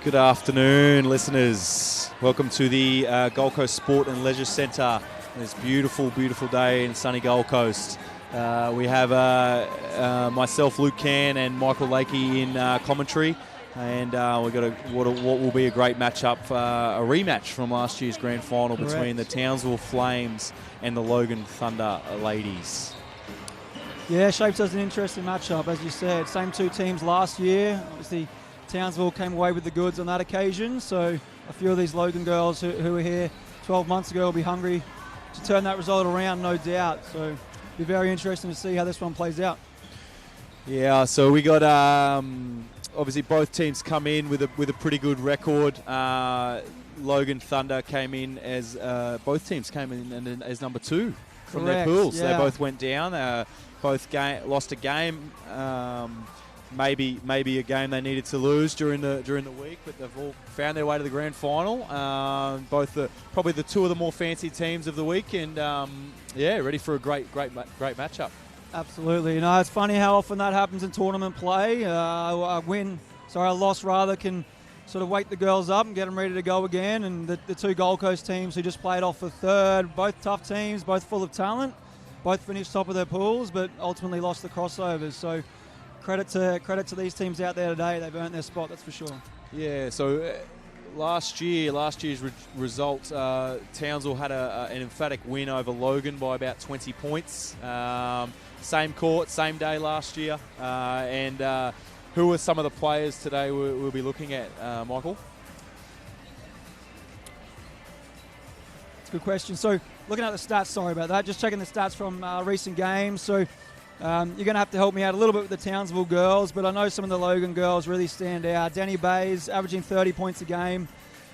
Good afternoon, listeners. Welcome to the Gold Coast Sport and Leisure Centre. This beautiful, beautiful day in sunny Gold Coast. We have myself, Luke Can, and Michael Lakey in commentary. And we've got what will be a great matchup, a rematch from last year's grand final between the Townsville Flames and the Logan Thunder ladies. Yeah, shapes as an interesting matchup, as you said. Same two teams last year. Obviously, Townsville came away with the goods on that occasion, so a few of these Logan girls who were here 12 months ago will be hungry to turn that result around, no doubt. So it'll be very interesting to see how this one plays out. Yeah, so we got obviously both teams come in with a pretty good record. Logan Thunder came in as both teams came in as number 2 from their pools. Yeah. They both went down. Both lost a game. Maybe a game they needed to lose during the week, but they've all found their way to the grand final. Both probably the two of the more fancy teams of the week, and ready for a great matchup. Absolutely. You know, it's funny how often that happens in tournament play. A loss rather, can sort of wake the girls up and get them ready to go again. And the two Gold Coast teams who just played off for third, both tough teams, both full of talent, both finished top of their pools, but ultimately lost the crossovers. So credit to these teams out there today. They've earned their spot, that's for sure. Yeah, so last year's result, Townsville had an emphatic win over Logan by about 20 points. Same court, same day last year. And who are some of the players today we'll be looking at, Michael? That's a good question. So looking at the stats, sorry about that, just checking the stats from recent games. So you're going to have to help me out a little bit with the Townsville girls, but I know some of the Logan girls really stand out. Danny Bays averaging 30 points a game,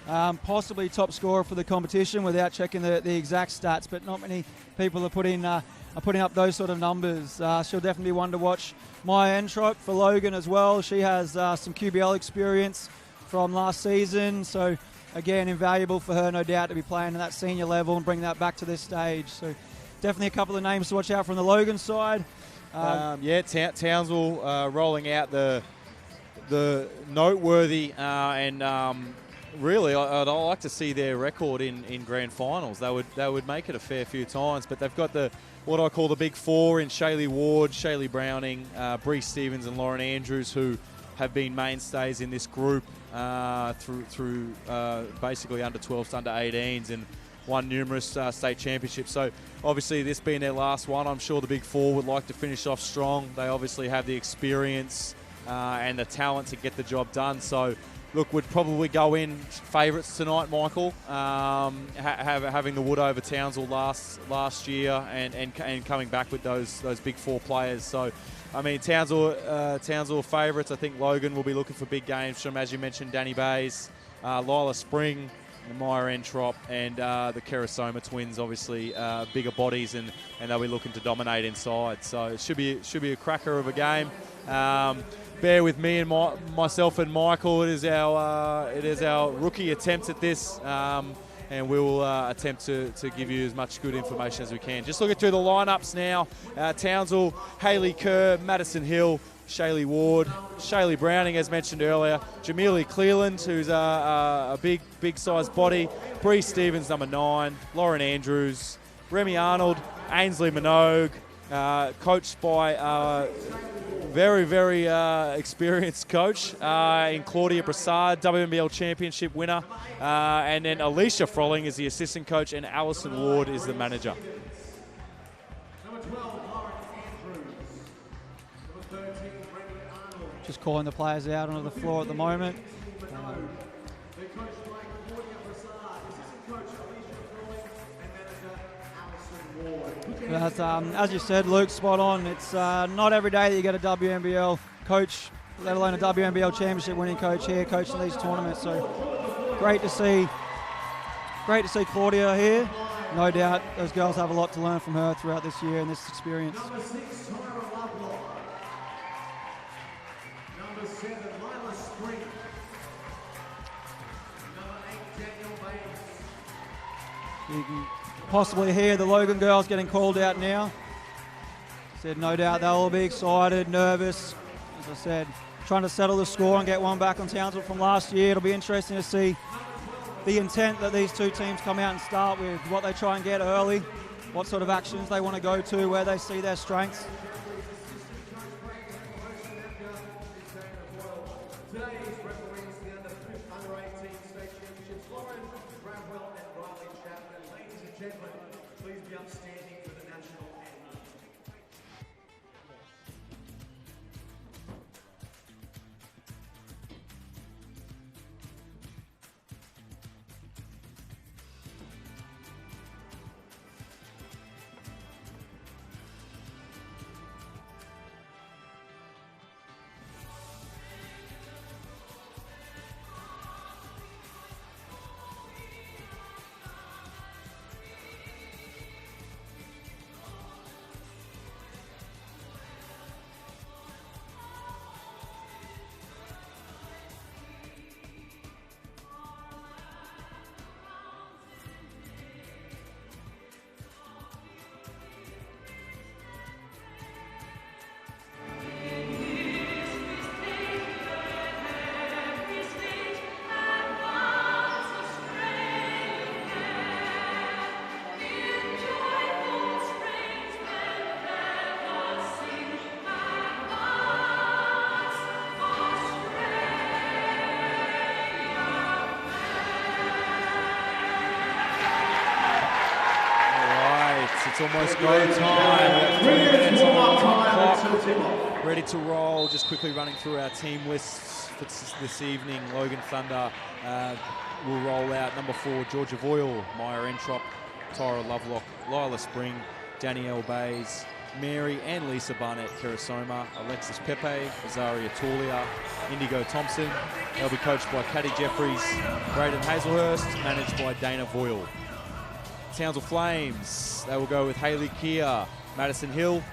possibly top scorer for the competition without checking the exact stats, but not many people are putting up those sort of numbers. She'll definitely be one to watch. Maya Entrop for Logan as well. She has some QBL experience from last season, so again, invaluable for her, no doubt, to be playing at that senior level and bring that back to this stage. So definitely a couple of names to watch out from the Logan side. Townsville rolling out the noteworthy and really I'd like to see their record in grand finals. They would make it a fair few times, but they've got what I call the big four in Shaylee Ward, Shaylee Browning, Bree Stevens and Lauren Andrews, who have been mainstays in this group through basically under 12s, under 18s, and won numerous state championships. So obviously this being their last one, I'm sure the big four would like to finish off strong. They obviously have the experience and the talent to get the job done. So look, we'd probably go in favourites tonight, Michael, having the wood over Townsville last year and coming back with those big four players. So I mean, Townsville favourites. I think Logan will be looking for big games from, as you mentioned, Danny Bays, Lila Spring, Maya Entrop, and the Kerasoma twins, obviously bigger bodies, and they'll be looking to dominate inside. So it should be a cracker of a game. Bear with me and myself and Michael. It is our rookie attempt at this, and we will attempt to give you as much good information as we can. Just looking through the lineups now. Townsville, Hayley Kerr, Madison Hill, Shaylee Ward, Shaylee Browning, as mentioned earlier, Jamelia Cleland, who's a big-sized body, Bree Stevens, number 9, Lauren Andrews, Remy Arnold, Ainsley Minogue, coached by a very, very experienced coach in Claudia Brassard, WNBL Championship winner, and then Alicia Frolling is the assistant coach, and Alison Ward is the manager. Just calling the players out onto the floor at the moment. But, as you said, Luke, spot on. It's not every day that you get a WNBL coach, let alone a WNBL championship winning coach here coaching these tournaments. So great to see Claudia here. No doubt those girls have a lot to learn from her throughout this year and this experience. You can possibly hear the Logan girls getting called out now. Said no doubt they'll all be excited, nervous. As I said, trying to settle the score and get one back on Townsville from last year. It'll be interesting to see the intent that these two teams come out and start with, what they try and get early, what sort of actions they want to go to, where they see their strengths. It's almost go time. 3 minutes on the clock. Ready to roll. Just quickly running through our team lists for this evening. Logan Thunder will roll out. Number 4, Georgia Voyle, Maya Entrop, Tyra Lovelock, Lila Spring, Danielle Bays, Mary and Lisa Barnett Kerasoma, Alexis Pepe, Azaria Taulia, Indigo Thompson. They'll be coached by Caddy Jeffries, Braden Hazelhurst, managed by Dana Voyle. Townsville Flames, they will go with Hayley Keir, Madison Hill,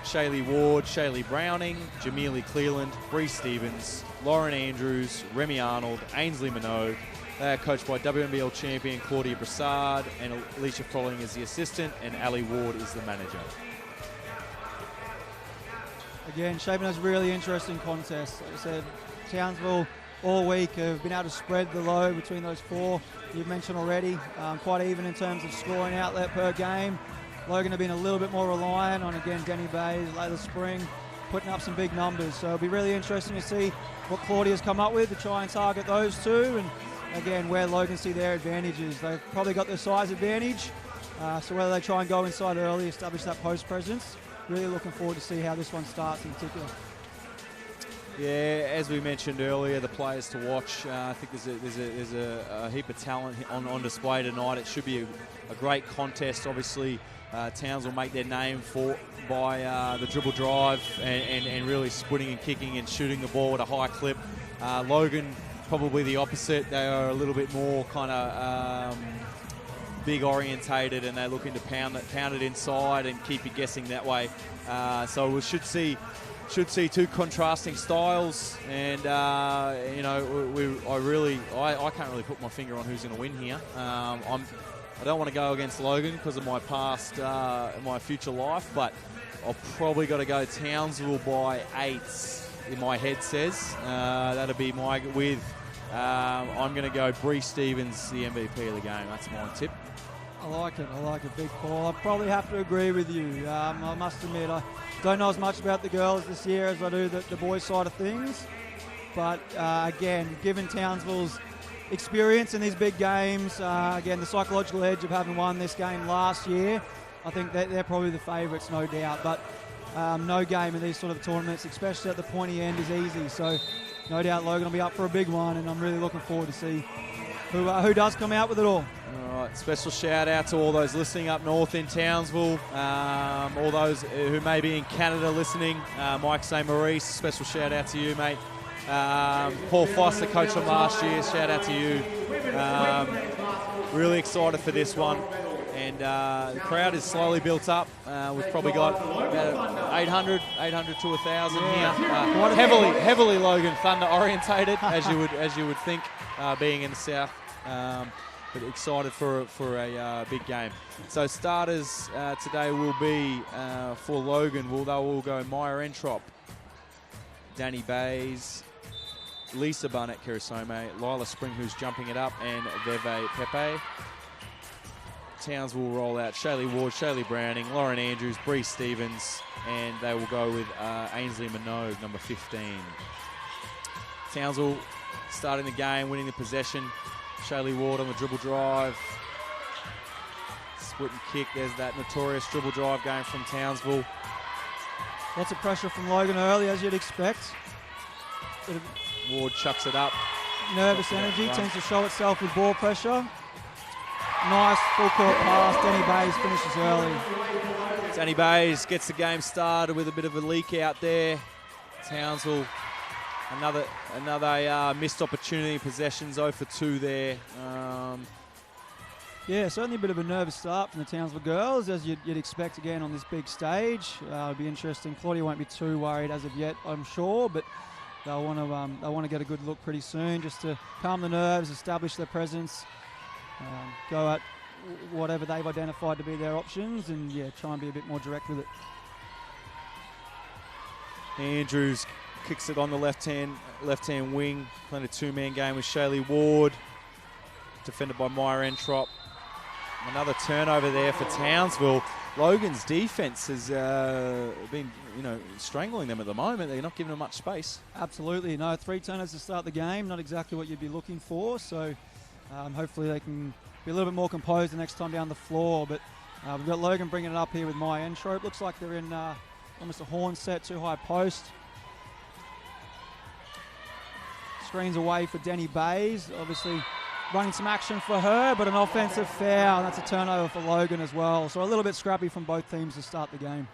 Shaylee Ward, Shaylee Browning, Jameely Cleland, Bree Stevens, Lauren Andrews, Remy Arnold, Ainsley Minogue. They are coached by WNBL champion Claudia Brassard, and Alicia Froling is the assistant, and Ali Ward is the manager. Again, shaping us really interesting contest. Like I said, Townsville all week have been able to spread the load between those 4 you've mentioned already. Quite even in terms of scoring outlet per game. Logan have been a little bit more reliant on, again, Denny Bays, Layla Spring, putting up some big numbers. So it'll be really interesting to see what Claudia's come up with to try and target those two. And again, where Logan see their advantages. They've probably got their size advantage. So whether they try and go inside early, establish that post presence, really looking forward to see how this one starts in particular. Yeah, as we mentioned earlier, the players to watch. I think there's a heap of talent on display tonight. It should be a great contest. Obviously, Towns will make their name by the dribble drive and really splitting and kicking and shooting the ball at a high clip. Logan, probably the opposite. They are a little bit more kind of big orientated, and they're looking to pound it inside and keep you guessing that way. So we should see 2 contrasting styles, and you know, I can't really put my finger on who's going to win here. I don't want to go against Logan because of my past, my future life, but I've probably got to go Townsville by 8. In my head says that'll be my I'm going to go Bree Stevens, the MVP of the game. That's my tip. I like it, big call. I probably have to agree with you. I must admit, I don't know as much about the girls this year as I do the boys' side of things. But again, given Townsville's experience in these big games, again, the psychological edge of having won this game last year, I think that they're probably the favourites, no doubt. But no game in these sort of tournaments, especially at the pointy end, is easy. So no doubt Logan will be up for a big one, and I'm really looking forward to see who does come out with it all. All right, special shout out to all those listening up north in Townsville, all those who may be in Canada listening. Mike St. Maurice, special shout out to you, mate. Paul Foster, coach from last year, shout out to you. Really excited for this one. And the crowd is slowly built up. We've probably got about 800 to 1,000 here. Heavily Logan Thunder orientated, as you would think, being in the south. But excited for a big game. So starters today will be for Logan. They will go Maya Entrop, Danny Bays, Lisa Barnett-Kerisome, Lila Spring, who's jumping it up, and Veve Pepe. Towns will roll out Shaylee Ward, Shaylee Browning, Lauren Andrews, Bree Stevens, and they will go with Ainsley Minogue, number 15. Townsville starting the game, winning the possession. Shaylee Ward on the dribble drive. Split and kick. There's that notorious dribble drive game from Townsville. Lots of pressure from Logan early, as you'd expect. Ward chucks it up. Nervous energy tends to show itself with ball pressure. Nice full court pass. Danny Bays finishes early. Danny Bays gets the game started with a bit of a leak out there. Townsville, another missed opportunity. Possessions 0 for 2 there. Yeah, certainly a bit of a nervous start from the Townsville girls, as you'd expect again on this big stage. It'll be interesting. Claudia won't be too worried as of yet, I'm sure, but they'll want to get a good look pretty soon, just to calm the nerves, establish their presence, go at whatever they've identified to be their options, and yeah, try and be a bit more direct with it. Andrews kicks it on the left-hand wing, playing a two-man game with Shaylee Ward, defended by Maya Entrop. Another turnover there for Townsville. Logan's defense has been, strangling them at the moment. They're not giving them much space. Absolutely. No, 3 turners to start the game. Not exactly what you'd be looking for. So hopefully they can be a little bit more composed the next time down the floor. But we've got Logan bringing it up here with Maya Entrop. Looks like they're in almost a horn set, too high post. Screens away for Denny Bays. Obviously running some action for her, but an offensive foul. That's a turnover for Logan as well. So a little bit scrappy from both teams to start the game.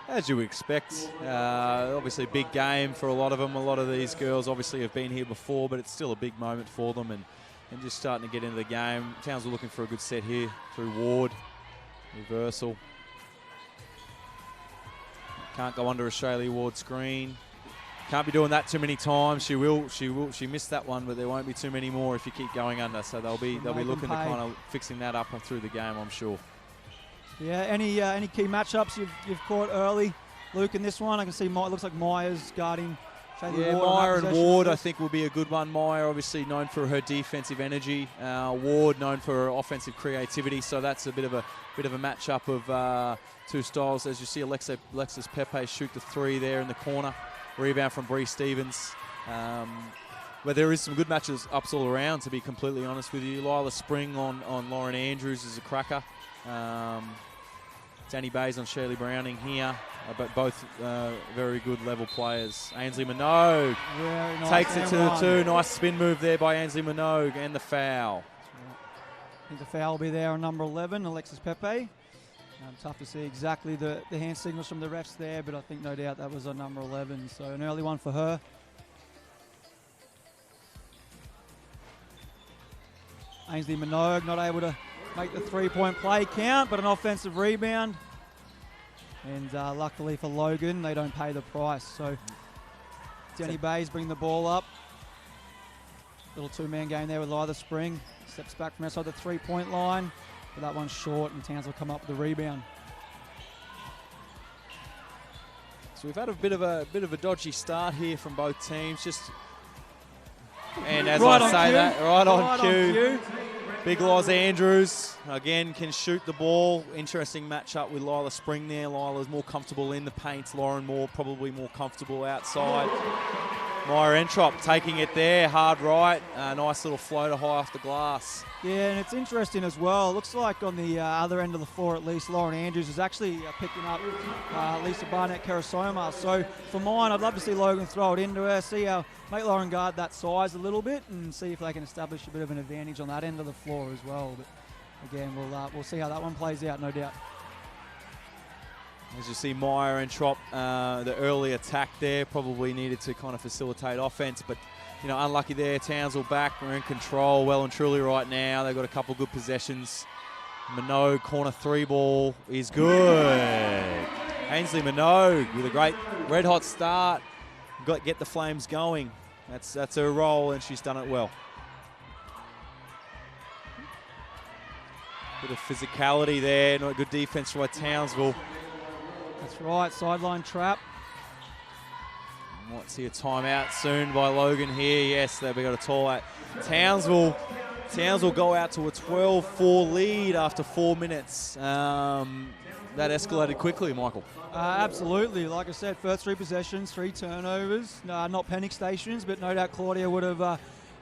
As you would expect, obviously a big game for a lot of them. A lot of these girls obviously have been here before, but it's still a big moment for them and just starting to get into the game. Townsville looking for a good set here through Ward. Reversal. Can't go under a Shaylee Ward screen. Can't be doing that too many times. She missed that one, but there won't be too many more if you keep going under. So they'll be looking to kind of fixing that up through the game, I'm sure. Yeah. Any key matchups you've caught early, Luke, in this one? I can see it looks like Maya's guarding Shaylee Ward. Maya and Ward I think will be a good one. Maya obviously known for her defensive energy. Ward known for her offensive creativity. So that's a bit of a matchup of two styles. As you see, Alexis Pepe shoot the 3 there in the corner. Rebound from Bree Stevens. But there is some good matches ups all around, to be completely honest with you. Lila Spring on Lauren Andrews is a cracker. Danny Bays on Shirley Browning here. But both very good level players. Ainsley Minogue takes it to the 2. Nice spin move there by Ainsley Minogue, and the foul. I think the foul will be there on number 11, Alexis Pepe. Tough to see exactly the hand signals from the refs there, but I think no doubt that was on number 11. So an early one for her. Ainsley Minogue not able to make the 3-point play count, but an offensive rebound. And luckily for Logan, they don't pay the price. So Denny Bays bring the ball up. Little 2-man game there with Lila Spring. Steps back from outside the 3-point line. But that one's short, and Townsville come up with the rebound. So we've had a bit of a dodgy start here from both teams. And as right I say cue. that, right on cue. Big Loz Andrews, again, can shoot the ball. Interesting matchup with Lila Spring there. Lila's more comfortable in the paint. Lauren probably more comfortable outside. Maya Entrop taking it there, hard right. Nice little floater high off the glass. Yeah, and it's interesting as well. Looks like on the other end of the floor, at least, Lauren Andrews is actually picking up Lisa Barnett-Kerisome. So for mine, I'd love to see Logan throw it into her, make Lauren guard that size a little bit, and see if they can establish a bit of an advantage on that end of the floor as well. But again, we'll see how that one plays out, no doubt. As you see, Maya Entrop, the early attack there, probably needed to kind of facilitate offense, but unlucky there. Townsville back, we're in control well and truly right now. They've got a couple good possessions. Minogue, corner 3 ball is good. Ainsley Minogue with a great red hot start. Get the Flames going. That's her role, and she's done it well. Bit of physicality there, not good defense by Townsville. That's right, sideline trap. Might see a timeout soon by Logan here. Yes, they've got a tall at Townsville. Townsville go out to a 12-4 lead after 4 minutes. That escalated quickly, Michael. Absolutely. Like I said, first 3 possessions, 3 turnovers. Not panic stations, but no doubt Claudia would have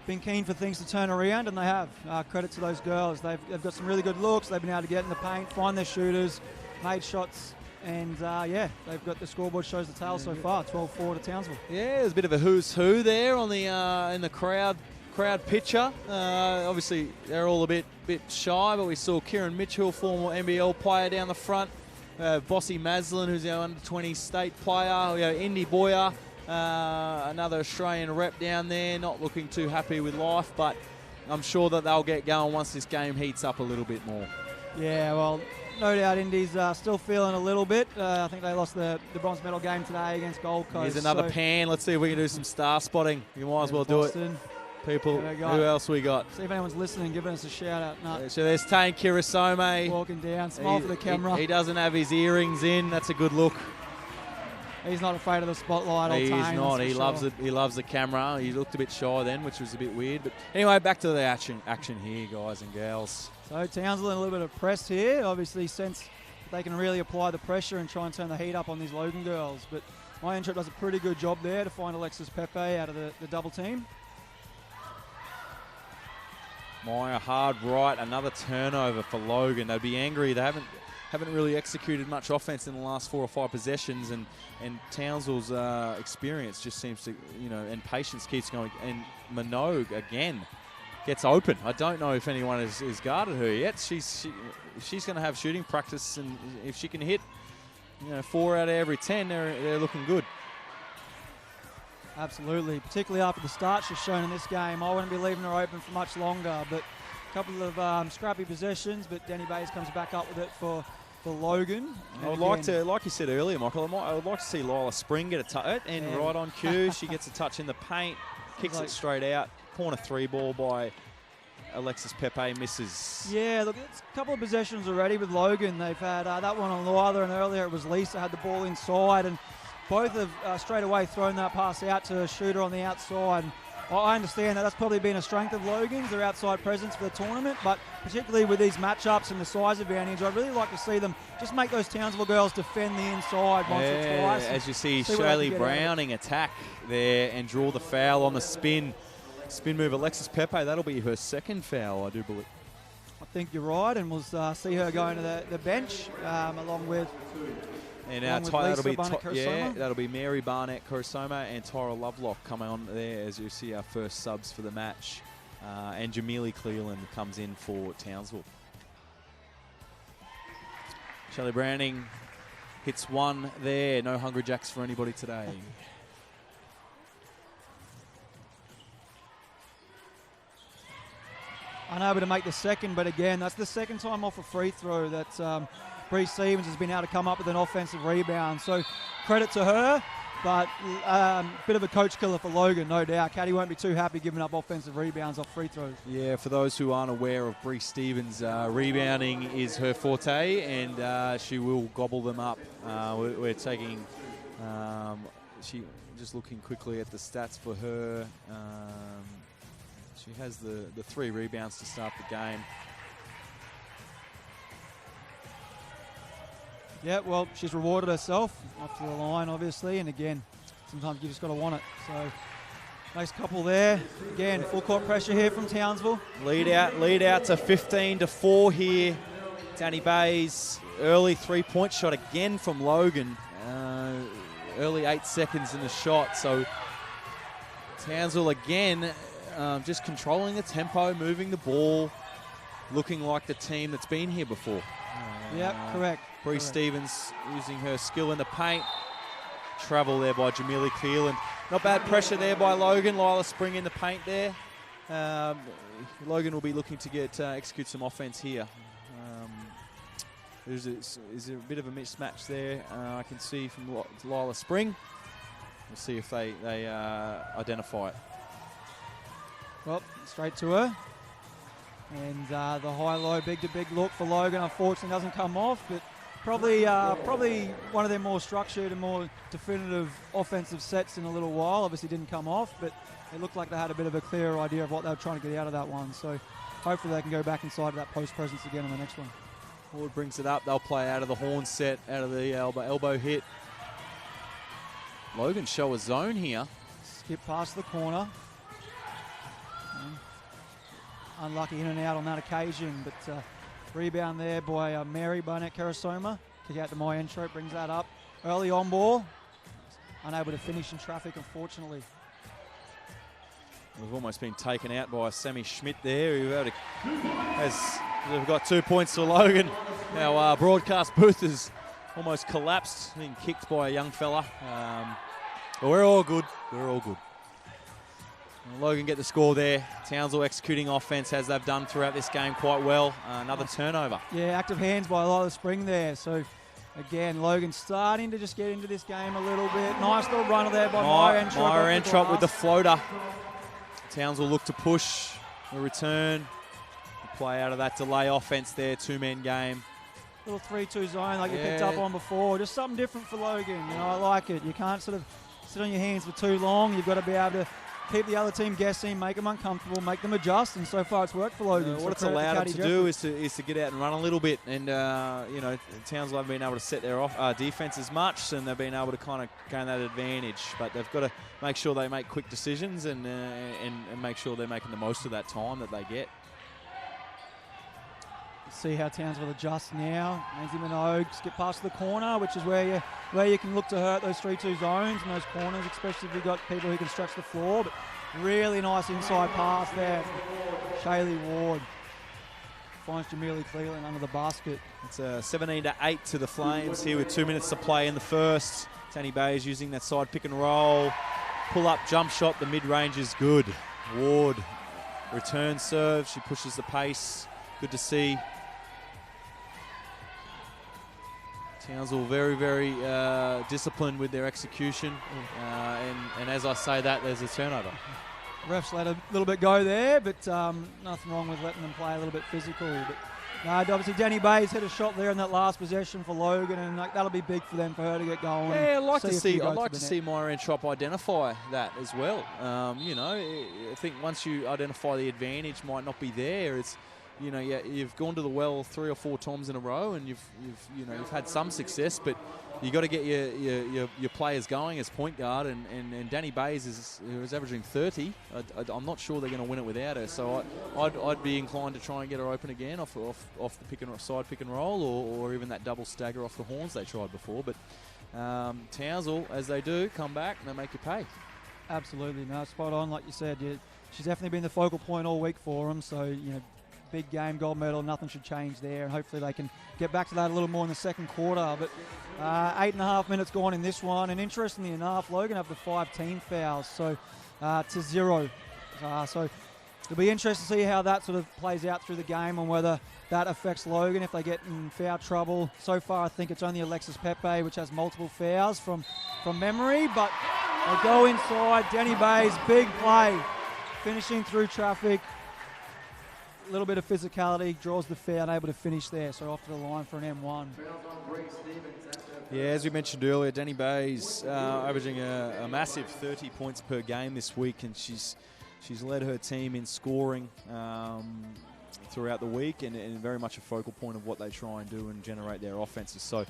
been keen for things to turn around, and they have. Credit to those girls. They've got some really good looks. They've been able to get in the paint, find their shooters, made shots, and they've got the scoreboard shows the tale so far. 12-4 to Townsville. Yeah, there's a bit of a who's who there on the in the crowd picture. Obviously, they're all a bit shy, but we saw Kieran Mitchell, former NBL player, down the front. Bossy Maslin, who's our under-20 state player. We have Indy Boyer, another Australian rep down there, not looking too happy with life, but I'm sure that they'll get going once this game heats up a little bit more. Yeah, well, no doubt Indy's still feeling a little bit. I think they lost the bronze medal game today against Gold Coast. Here's another pan. Let's see if we can do some star spotting. You might as well Boston. Do it. People, who else we got? See if anyone's listening, giving us a shout out. No. So there's Tane Kirasome. Walking down, smile for the camera. He doesn't have his earrings in. That's a good look. He's not afraid of the spotlight. He's not. He loves it. He loves the camera. He looked a bit shy then, which was a bit weird. But anyway, back to the action here, guys and gals. So Townsville in a little bit of press here. Obviously, since they can really apply the pressure and try and turn the heat up on these Logan girls. But my Trip does a pretty good job there to find Alexis Pepe out of the double team. Maya hard right, another turnover for Logan. They'd be angry. They haven't really executed much offense in the last 4 or 5 possessions, and Townsville's experience just seems to, and patience keeps going. And Minogue again gets open. I don't know if anyone has guarded her yet. She's going to have shooting practice, and if she can hit 4 out of every 10, they're looking good. Absolutely, particularly after the start she's shown in this game. I wouldn't be leaving her open for much longer, but a couple of scrappy possessions, but Denny Bays comes back up with it for Logan. I would like to, like you said earlier, Michael, I would like to see Lila Spring get a touch, and right on cue, she gets a touch in the paint, kicks it straight out, corner 3 ball by Alexis Pepe, misses. Yeah, look, it's a couple of possessions already with Logan. They've had that one on Lila, and earlier it was Lisa had the ball inside, and both have straight away thrown that pass out to a shooter on the outside. I understand that's probably been a strength of Logan's, their outside presence for the tournament, but particularly with these matchups and the size advantage, I'd really like to see them just make those Townsville girls defend the inside once or twice. As you see Shaylee Browning attack there and draw the foul on the spin move. Alexis Pepe, that'll be her second foul, I do believe. I think you're right, and we'll see her going to the bench along with... And that'll be Mary Barnett Korosoma and Tyra Lovelock coming on there as you see our first subs for the match. And Jamili Cleland comes in for Townsville. Shelley Browning hits one there. No Hungry Jacks for anybody today. Unable to make the second, but again, that's the second time off a free throw that Bree Stevens has been able to come up with an offensive rebound. So credit to her, but bit of a coach killer for Logan, no doubt. Caddy won't be too happy giving up offensive rebounds off free throws. Yeah, for those who aren't aware of Bree Stevens, rebounding is her forte, and she will gobble them up. We're taking, just looking quickly at the stats for her. She has the 3 rebounds to start the game. Yeah, well, she's rewarded herself off to the line, obviously, and again, sometimes you just got to want it. So, nice couple there. Again, full court pressure here from Townsville. Lead out to 15-4 here. Danny Bays, early 3-point shot again from Logan. Early 8 seconds in the shot. So, Townsville again, just controlling the tempo, moving the ball, looking like the team that's been here before. Yep, correct. Bree Stevens using her skill in the paint. Travel there by Jamili Cleland. Not bad pressure there by Logan. Lila Spring in the paint there. Logan will be looking to get execute some offense here. There's a bit of a mismatch there. I can see from Lila Spring. We'll see if they identify it. Well, straight to her. And the high-low, big-to-big look for Logan, unfortunately, doesn't come off, but Probably one of their more structured and more definitive offensive sets in a little while. Obviously didn't come off, but it looked like they had a bit of a clearer idea of what they were trying to get out of that one. So hopefully they can go back inside of that post presence again on the next one. Ward brings it up. They'll play out of the horn set, out of the elbow hit. Logan show a zone here. Skip past the corner. Unlucky in and out on that occasion, but rebound there by Mary Barnett Karasoma. Kick out to my intro, brings that up. Early on ball. Unable to finish in traffic, unfortunately. We've almost been taken out by Sammy Schmidt there, who we've got 2 points to Logan. Our broadcast booth has almost collapsed, being kicked by a young fella. But we're all good. We're all good. Logan get the score there. Townsville executing offense as they've done throughout this game quite well. Another turnover. Yeah, active hands by Lila Spring there. So, again, Logan starting to just get into this game a little bit. Nice little runner there by Myra Entrop. Myra Entrop with the floater. Townsville look to push the return. Play out of that delay offense there, two-man game. Little 3-2 zone like you picked up on before. Just something different for Logan. You know, I like it. You can't sort of sit on your hands for too long. You've got to be able to keep the other team guessing, make them uncomfortable, make them adjust, and so far it's worked for Logan. What it's allowed them to do is to get out and run a little bit, and you know, Townsville haven't been able to set their defense as much, and they've been able to kind of gain that advantage. But they've got to make sure they make quick decisions and make sure they're making the most of that time that they get. See how Townsville adjusts now. Lindsay Minogue skip past the corner, which is where you can look to hurt those 3-2 zones and those corners, especially if you've got people who can stretch the floor. But really nice inside pass there. Shaylee Ward finds Jamili Cleland under the basket. It's 17-8 to the Flames here with 2 minutes to play in the first. Danny Bays using that side pick and roll. Pull up jump shot, the mid-range is good. Ward return serve, she pushes the pace. Good to see. Townsville very, very disciplined with their execution. And as I say that, there's a turnover. Refs let a little bit go there, but nothing wrong with letting them play a little bit physical. But obviously Danny Bays hit a shot there in that last possession for Logan, and that'll be big for them, for her to get going. Yeah, I'd like to see Myra Entrop identify that as well. You know, I think once you identify the advantage might not be there, it's, you know, you've gone to the well 3 or 4 times in a row, and you've had some success, but you got to get your players going as point guard, and Danny Bays is averaging 30. I'm not sure they're going to win it without her, so I'd be inclined to try and get her open again off the side pick and roll, or even that double stagger off the horns they tried before. But Townsville, as they do, come back and they make you pay. Absolutely, no, spot on, like you said. She's definitely been the focal point all week for them, so you know. Big game, gold medal, nothing should change there, and hopefully they can get back to that a little more in the second quarter. But 8.5 minutes gone in this one, and interestingly enough, Logan have the 5 team fouls, so to 0. So it'll be interesting to see how that sort of plays out through the game, and whether that affects Logan if they get in foul trouble. So far, I think it's only Alexis Pepe, which has multiple fouls from memory, but they go inside. Danny Bays, big play, finishing through traffic. A little bit of physicality, draws the foul, able to finish there, so off to the line for an M1. Yeah, as we mentioned earlier, Danny Bays averaging a massive 30 points per game this week, and she's led her team in scoring throughout the week, and very much a focal point of what they try and do and generate their offenses. So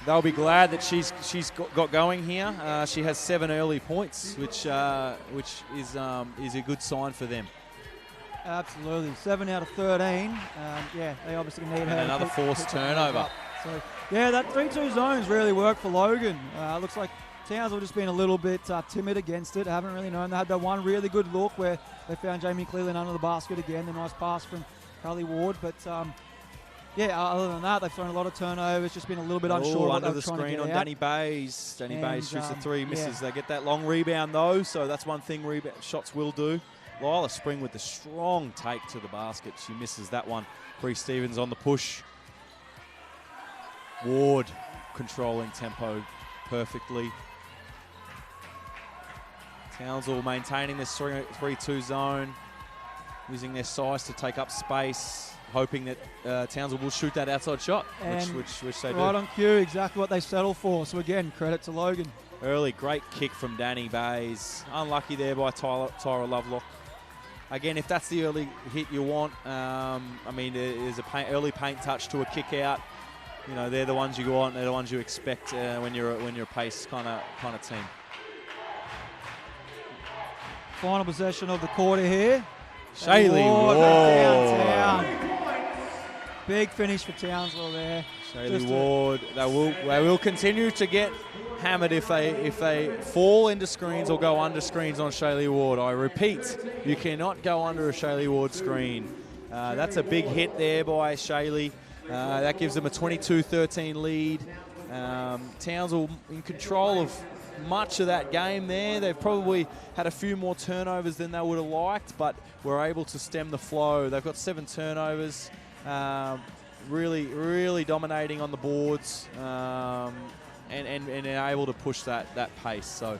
they'll be glad that she's got going here. She has 7 early points, which is a good sign for them. Absolutely, 7 out of 13. Yeah, they obviously need her. And another forced turnover. So, yeah, that 3-2 zone's really worked for Logan. Looks like Townsville just been a little bit timid against it. Haven't really known. They had that one really good look where they found Jamie Cleland under the basket again. The nice pass from Carly Ward. But, yeah, other than that, they've thrown a lot of turnovers. Just been a little bit unsure. Under the screen on Danny Bays. Danny Bays shoots a 3, misses. Yeah. They get that long rebound, though, so that's one thing shots will do. Lila Spring with the strong take to the basket. She misses that one. Bree Stevens on the push. Ward controlling tempo perfectly. Townsville maintaining this 3-2 zone, using their size to take up space. hoping that Townsville will shoot that outside shot, which they do. Right on cue, exactly what they settle for. So again, credit to Logan. Early, great kick from Danny Bays. Unlucky there by Tyra Lovelock. Again, if that's the early hit you want, I mean, there's a early paint touch to a kick out. You know, they're the ones you want. They're the ones you expect when you're a pace kind of team. Final possession of the quarter here. Shaylee Ward. Downtown. Big finish for Townsville there. Shaylee Ward. They will continue to get hammered if they fall into screens or go under screens on Shaylee Ward. I repeat, you cannot go under a Shaylee Ward screen. That's a big hit there by Shaylee. That gives them a 22-13 lead. Townsville in control of much of that game there. They've probably had a few more turnovers than they would have liked, but were able to stem the flow. They've got 7 turnovers, really, really dominating on the boards, and are able to push that pace. So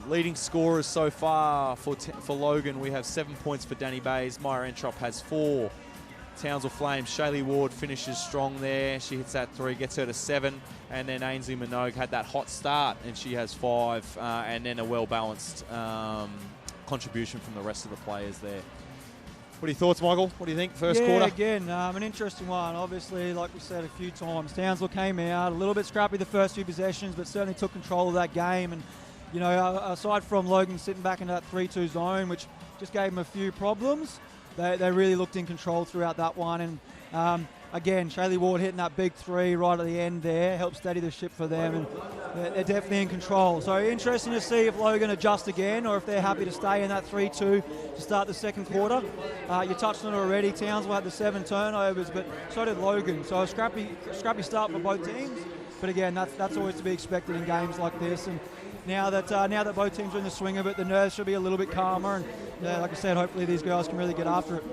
leading scorers so far for Logan, we have 7 points for Danny Bays. Maya Entrop has 4. Townsville Flames, Shaylee Ward finishes strong there. She hits that 3, gets her to 7. And then Ainsley Minogue had that hot start, and she has 5. And then a well-balanced contribution from the rest of the players there. What are your thoughts, Michael? What do you think, first quarter? Again, an interesting one. Obviously, like we said a few times, Townsville came out a little bit scrappy the first few possessions, but certainly took control of that game. And, you know, aside from Logan sitting back in that 3-2 zone, which just gave them a few problems, they really looked in control throughout that one. And again, Shaylee Ward hitting that big 3 right at the end there helped steady the ship for them, and they're definitely in control. So interesting to see if Logan adjust again or if they're happy to stay in that 3-2 to start the second quarter. You touched on it already. Townsville had the 7 turnovers, but so did Logan. So a scrappy start for both teams. But again, that's always to be expected in games like this. And now that both teams are in the swing of it, the nerves should be a little bit calmer. And like I said, hopefully these girls can really get after it.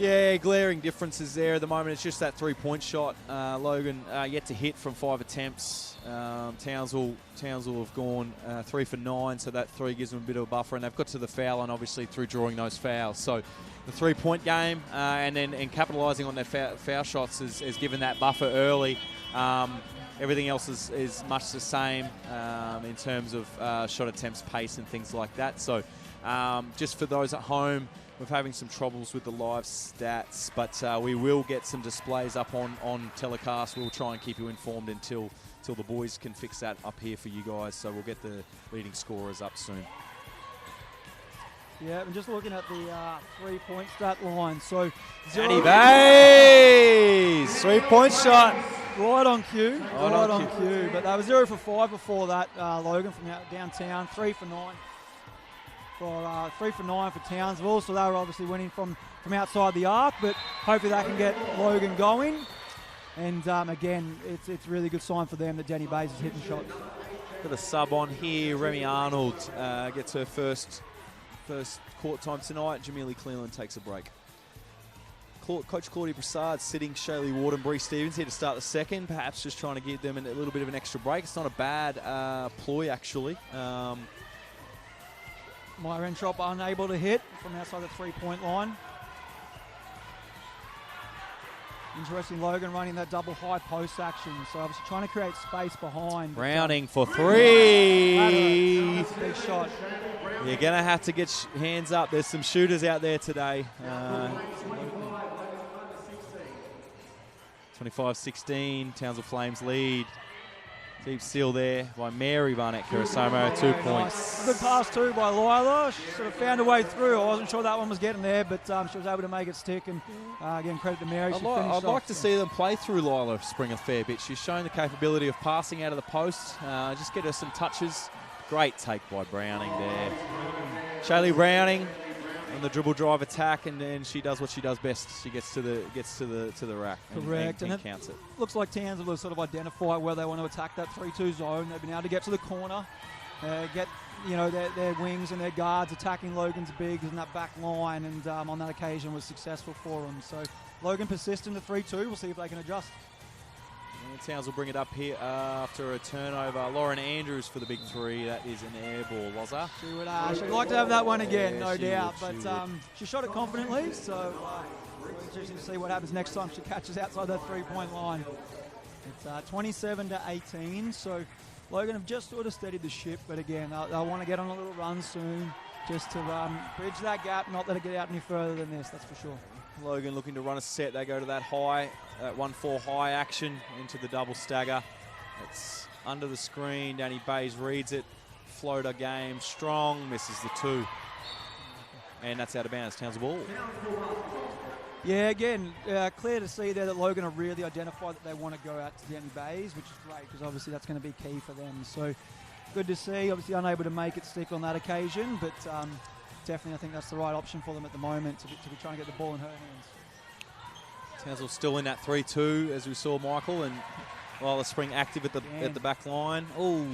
Yeah, glaring differences there at the moment. It's just that 3-point shot. Logan yet to hit from 5 attempts. Townsville have gone 3 for 9, so that 3 gives them a bit of a buffer, and they've got to the foul line obviously through drawing those fouls. So the 3-point game and capitalising on their foul shots has given that buffer early. Everything else is much the same in terms of shot attempts, pace, and things like that. So just for those at home, we're having some troubles with the live stats, but we will get some displays up on telecast. We'll try and keep you informed until the boys can fix that up here for you guys. So we'll get the leading scorers up soon. Yeah, I'm just looking at the 3-point stat line. So Danny Bays, 3-point shot. Right on cue. Right on cue. But they were 0 for 5 before that, Logan from downtown, 3 for 9. 3 for 9 for Townsville, so they were obviously winning from outside the arc, but hopefully they can get Logan going. And again, it's a really good sign for them that Danny Bays is hitting shots. Got a sub on here. Remy Arnold gets her first court time tonight. Jamili Cleland takes a break. Coach Claudia Prasad sitting Shaylee Ward and Bree Stevens here to start the second, perhaps just trying to give them a little bit of an extra break. It's not a bad ploy, actually. Maya Entrop unable to hit from outside the 3-point line. Interesting, Logan running that double high post action, so obviously trying to create space behind. Browning for 3. That's a big shot. You're going to have to get hands up. There's some shooters out there today. 25-16, Townsville Flames lead. Deep steal there by Mary Barnett-Kurasomo, 2 points. Good pass too by Lila. She sort of found her way through. I wasn't sure that one was getting there, but she was able to make it stick. And again, credit to Mary. I'd like to see them play through Lila Spring a fair bit. She's shown the capability of passing out of the post. Just get her some touches. Great take by Browning there. Shaylee Browning on the dribble drive attack, and then she does what she does best. She gets to the rack. Correct, and counts it. Looks like Townsville will sort of identify where they want to attack that 3-2 zone. They've been able to get to the corner, get their wings and their guards attacking Logan's bigs in that back line, and on that occasion was successful for them. So Logan persists in the 3-2. We'll see if they can adjust. And Townsville bring it up here after a turnover. Lauren Andrews for the big 3. That is an air ball, was that? She'd like to have that one again, no doubt. But she shot it confidently, so interesting to see what happens next time she catches outside that 3-point line. It's 27-18, so Logan have just sort of steadied the ship, but again, they'll want to get on a little run soon just to bridge that gap, not let it get out any further than this, that's for sure. Logan looking to run a set. They go to that high, that 1-4 high action into the double stagger. It's under the screen. Danny Bays reads it. Floater game, strong, misses the 2. And that's out of bounds. Townsville ball. Yeah, again, clear to see there that Logan have really identified that they want to go out to Danny Bays, which is great because obviously that's going to be key for them. So good to see. Obviously unable to make it stick on that occasion, but definitely I think that's the right option for them at the moment to be trying to get the ball in her hands. Townsville still in that 3-2 as we saw Michael, and Lila Spring active at the back line. Oh,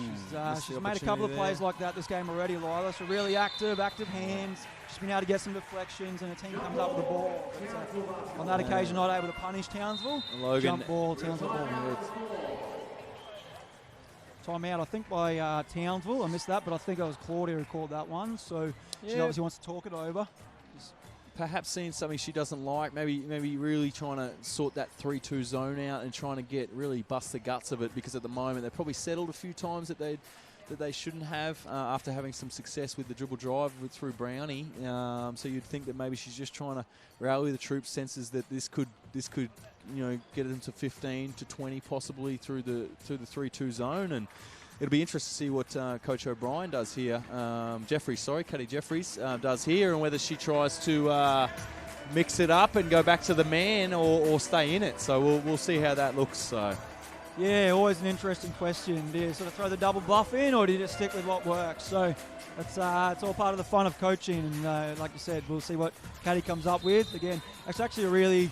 she's made a couple of plays like that this game already, Lila. So really active hands. She's been able to get some deflections, and the team comes up with the ball. So on that occasion, not able to punish Townsville. Logan. Jump ball, Townsville ball. Timeout, I think, by Townsville. I missed that, but I think it was Claudia who called that one. So she obviously wants to talk it over. Perhaps seeing something she doesn't like, maybe really trying to sort that 3-2 zone out and trying to really bust the guts of it, because at the moment they've probably settled a few times that they shouldn't have after having some success with the dribble drive through Brownie. So you'd think that maybe she's just trying to rally the troops, senses that this could get them to 15 to 20 possibly through the 3-2 zone, and it'll be interesting to see what Coach O'Brien does here. Cuddy Jeffries does here, and whether she tries to mix it up and go back to the man or stay in it. So we'll see how that looks. So. Yeah, always an interesting question. Do you sort of throw the double bluff in, or do you just stick with what works? So it's all part of the fun of coaching, and like you said, we'll see what Caddy comes up with. Again, it's actually a really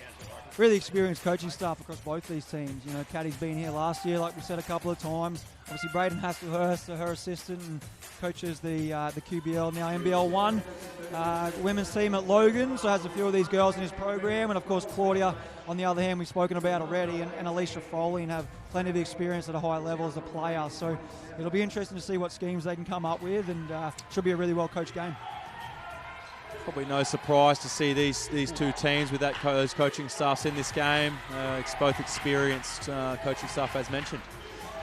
experienced coaching staff across both these teams. You know, Caddy's been here last year, like we said a couple of times. Obviously, Braden Hasselhurst, her assistant, and coaches the QBL, now NBL 1. Women's team at Logan, so has a few of these girls in his program. And, of course, Claudia, on the other hand, we've spoken about already, and Alicia Foley, and have plenty of experience at a high level as a player. So it'll be interesting to see what schemes they can come up with, and should be a really well-coached game. Probably no surprise to see these two teams with those coaching staffs in this game. Both experienced coaching staff, as mentioned.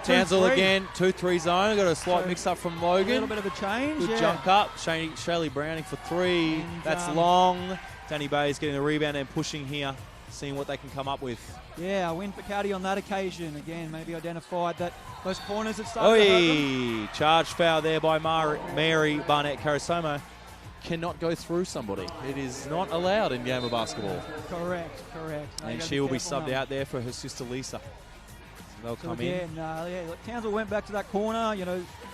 Townsville again, 2-3 zone. Got a slight mix-up from Logan. A little bit of a change. Good jump up. Shaylee Browning for 3. And that's long. Danny Bays getting the rebound and pushing here, seeing what they can come up with. Yeah, a win for Caddy on that occasion. Again, maybe identified that those corners that started to hurt them. Charge foul there by Mary Barnett-Karasomo. Cannot go through somebody. It is not allowed in game of basketball. Correct. And she will be subbed out there for her sister Lisa. So they'll come in. Townsville went back to that corner.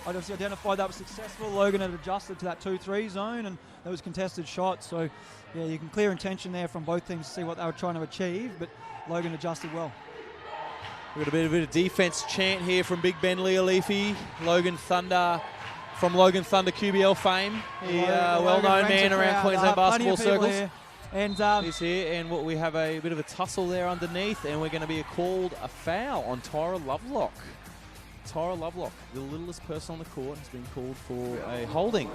Obviously identified that was successful. Logan had adjusted to that 2-3 zone, and there was contested shots. So, yeah, you can clear intention there from both teams to see what they were trying to achieve, but Logan adjusted well. We've got a bit of defense chant here from Big Ben Lealefi, Logan Thunder. From Logan Thunder QBL fame, well-known man around Queensland basketball circles. And he's here, and we have a bit of a tussle there underneath, and we're going to be called a foul on Tyra Lovelock. Tyra Lovelock, the littlest person on the court, has been called for a holding.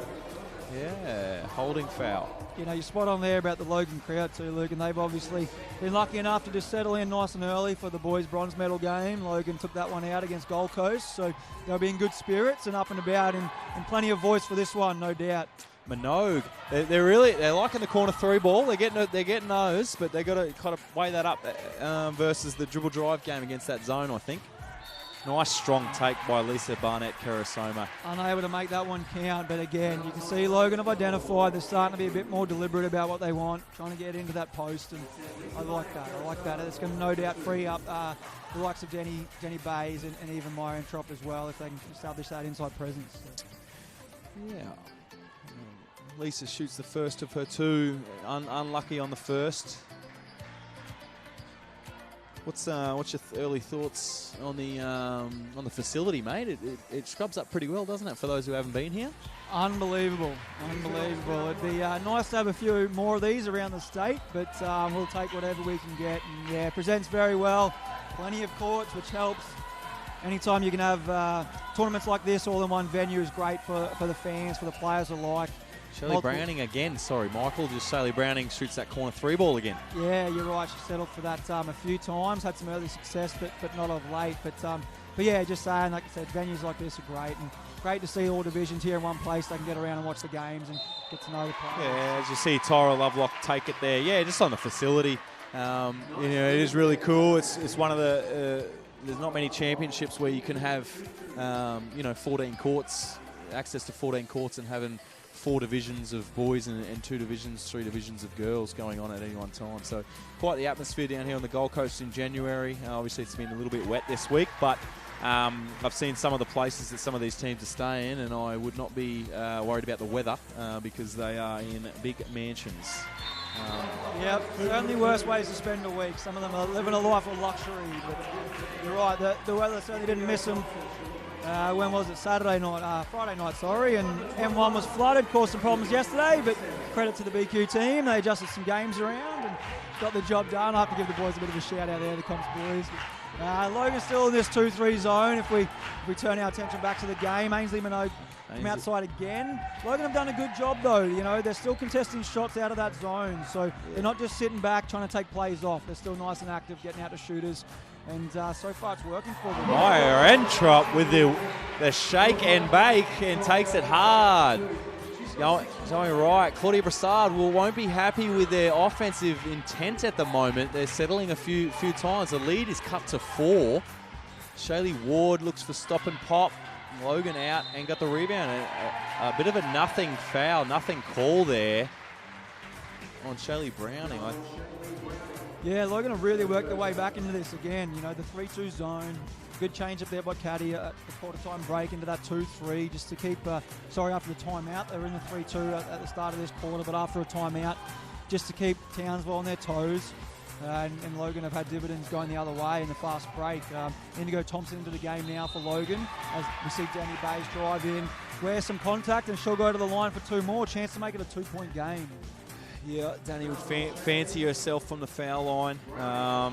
Yeah, holding foul. You're spot on there about the Logan crowd too, Luke, and they've obviously been lucky enough to just settle in nice and early for the boys' bronze medal game. Logan took that one out against Gold Coast, so they'll be in good spirits and up and about, and plenty of voice for this one, no doubt. Minogue, they're liking the corner 3 ball. They're getting those, but they got to kind of weigh that up versus the dribble drive game against that zone, I think. Nice strong take by Lisa Barnett-Karasomo. Unable to make that one count, but again, you can see Logan have identified they're starting to be a bit more deliberate about what they want, trying to get into that post, and I like that. It's going to no doubt free up the likes of Jenny Bays and even Myron Trop as well, if they can establish that inside presence. Yeah. Lisa shoots the first of her 2, unlucky on the first. What's your early thoughts on the facility, mate? It scrubs up pretty well, doesn't it, for those who haven't been here? Unbelievable. It'd be nice to have a few more of these around the state, but we'll take whatever we can get. And yeah, presents very well. Plenty of courts, which helps. Anytime you can have tournaments like this all in one venue is great for the fans, for the players alike. Shelley Browning again. Sorry, Michael. Just Shelley Browning shoots that corner 3 ball again. Yeah, you're right. She settled for that a few times. Had some early success, but not of late. But yeah, just saying, like I said, venues like this are great, and great to see all divisions here in one place. They can get around and watch the games and get to know the players. Yeah, as you see Tyra Lovelock take it there. Yeah, just on the facility. It is really cool. It's one of the there's not many championships where you can have 14 courts, access to 14 courts, and having 4 divisions of boys and 2 divisions, 3 divisions of girls going on at any one time. So quite the atmosphere down here on the Gold Coast in January. Obviously it's been a little bit wet this week, but I've seen some of the places that some of these teams are staying, and I would not be worried about the weather because they are in big mansions. Yep, certainly worse ways to spend a week. Some of them are living a life of luxury, but you're right, the weather certainly didn't miss them. When was it? Friday night, sorry, and M1 was flooded, caused some problems yesterday, but credit to the BQ team. They adjusted some games around and got the job done. I have to give the boys a bit of a shout out there, the comps boys. Logan's still in this 2-3 zone. If we turn our attention back to the game, Ainsley Minogue from outside again. Logan have done a good job though. They're still contesting shots out of that zone, so they're not just sitting back trying to take plays off. They're still nice and active, getting out to shooters, and so far it's working for them. Maya Entrop with the shake and bake and takes it hard. Going right. Claudia Brassard won't be happy with their offensive intent at the moment. They're settling a few times. The lead is cut to 4. Shaylee Ward looks for stop and pop. Logan out and got the rebound. A bit of a nothing foul, nothing call there on Shaylee Browning. Yeah, Logan have really worked their way back into this again. The 3-2 zone. Good change up there by Caddy at the quarter-time break into that 2-3 just to keep, after the timeout. They were in the 3-2 at the start of this quarter, but after a timeout, just to keep Townsville on their toes. And Logan have had dividends going the other way in the fast break. Indigo Thompson into the game now for Logan as we see Danny Bays drive in, wear some contact, and she'll go to the line for 2 more. Chance to make it a 2-point game. Yeah, Danny would fancy herself from the foul line.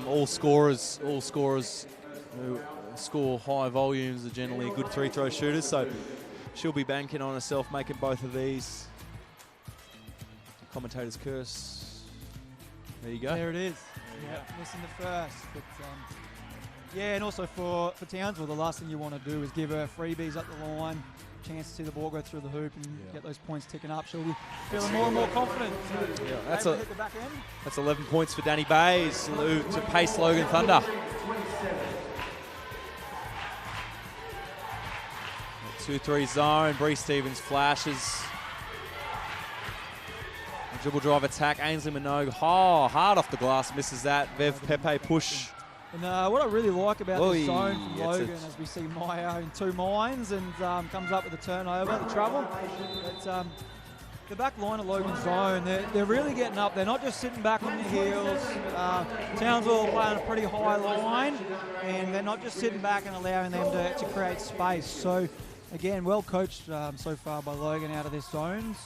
All scorers who score high volumes are generally good 3-throw shooters, so she'll be banking on herself making both of these. Commentator's curse. There you go. There it is. Yeah, missing the first. But yeah, and also for Townsville, the last thing you want to do is give her freebies up the line, chance to see the ball go through the hoop and get those points ticking up. She'll be feeling more and more confident. So hit the back end. That's 11 points for Danny Bays to pace Logan Thunder. 2-3 zone. Bree Stevens flashes. Dribble drive attack. Ainsley Minogue hard off the glass, misses that. Vev Pepe push. And what I really like about the zone from Logan, as we see Maya in 2 minds and comes up with a turnover, the trouble. But the back line of Logan's zone, they're really getting up. They're not just sitting back on their heels. Townsville playing a pretty high line, and they're not just sitting back and allowing them to create space. So, again, well coached so far by Logan out of their zones.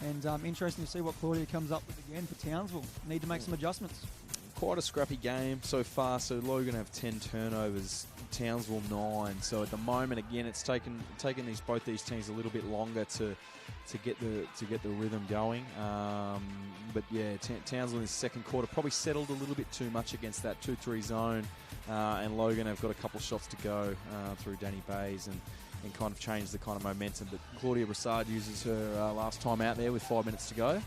And interesting to see what Claudia comes up with again for Townsville. Need to make some adjustments. Quite a scrappy game so far. So Logan have 10 turnovers, Townsville 9. So at the moment, again, it's taken both these teams a little bit longer to get the rhythm going. But yeah, Townsville in the second quarter probably settled a little bit too much against that 2-3 zone, and Logan have got a couple shots to go through Danny Bays and kind of change the kind of momentum. But Claudia Brassard uses her last time out there with 5 minutes to go.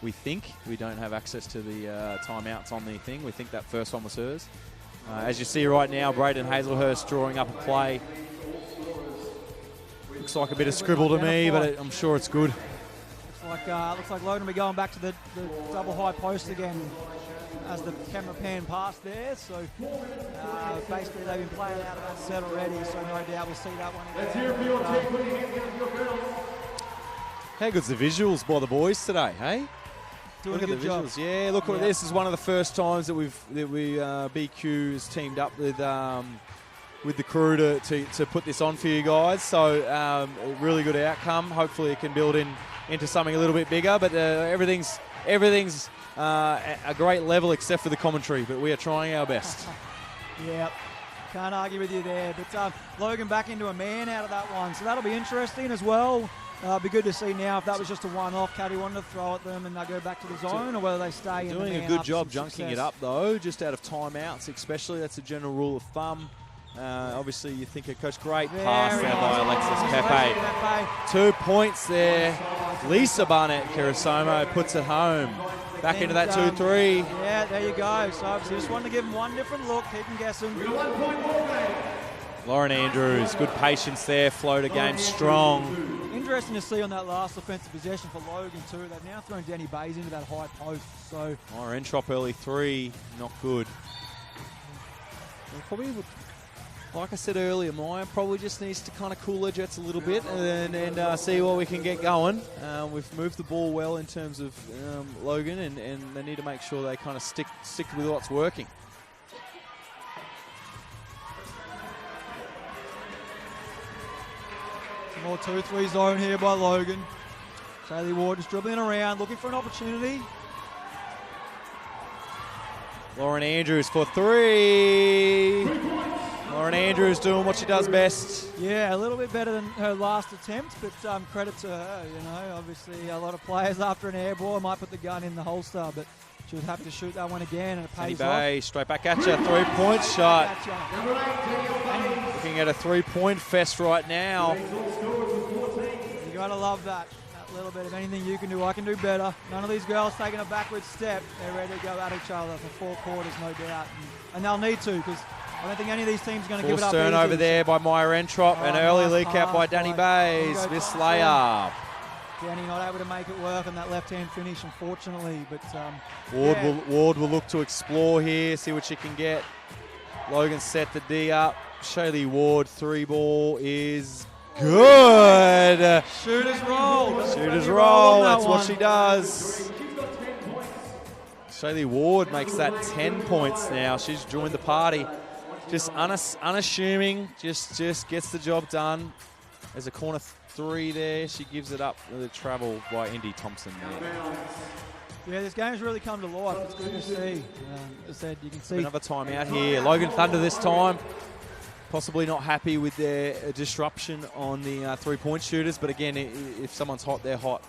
We think we don't have access to the timeouts on the thing. We think that first one was hers. As you see right now, Braden Hazelhurst drawing up a play. Looks like a bit of scribble to me, but I'm sure it's good. Looks like Logan will be going back to the double high post again as the camera pan past there. So basically they've been playing out of that set already, so no doubt we'll see that one again. Let's hear for your team. Put your hands together for your girls. How good's the visuals by the boys today, hey? Doing look a at good the job. visuals. Yeah, look, this is one of the first times that BQ has teamed up with the crew to put this on for you guys. So a really good outcome. Hopefully it can build into something a little bit bigger. But everything's a great level except for the commentary. But we are trying our best. Yeah, can't argue with you there. But Logan back into a man out of that one, so that'll be interesting as well. It'd be good to see now if that was just a one-off. Caddy wanted to throw at them and they go back to the zone, or whether they stay in the Doing a man good up job some junking success. it up, though, just out of timeouts especially. That's a general rule of thumb. Obviously, you think of Coach. Great pass there by Alexis Pepe. 2 points there. Lisa Barnett Karasomo puts it home. Back into that 2-3. Yeah, there you go. So obviously just wanted to give them one different look, keep them guessing. Lauren Andrews, good patience there. Floater game strong. Interesting to see on that last offensive possession for Logan too. They've now thrown Danny Bays into that high post. So Entrop early 3, not good. Probably, like I said earlier, Maya probably just needs to kind of cool her jets a little bit and see what we can get going. We've moved the ball well in terms of Logan, and they need to make sure they kind of stick with what's working. more 2-3 zone here by Logan. Shaylee Ward just dribbling around, looking for an opportunity. Lauren Andrews for 3. Lauren Andrews doing what she does best. Yeah, a little bit better than her last attempt, but credit to her. You know, obviously a lot of players after an air ball might put the gun in the holster, but she was happy to shoot that one again, and it pays off. Straight back at you, 3-point shot. Looking at a 3-point fest right now. You gotta love that. That little bit of anything you can do, I can do better. None of these girls taking a backward step. They're ready to go at each other for 4 quarters, no doubt. And they'll need to, because I don't think any of these teams are going to give it up. Turnover there by Maya Entrop. An early leak out by Danny Bays. Miss layup. Danny not able to make it work on that left-hand finish, unfortunately. But Ward will look to explore here, see what she can get. Logan set the D up. Shaylee Ward 3 ball is good. Shooters roll. Shooters roll. That's what she does. Shaylee Ward makes that 10 points now. She's joined the party. Just unassuming, just gets the job done. There's a corner 3 there. She gives it up with a travel by Indy Thompson there. Yeah, this game's really come to life. It's good to see. As I said, you can see. Another time out here. Logan Thunder this time. Possibly not happy with their disruption on the 3-point shooters, but again, if someone's hot, they're hot.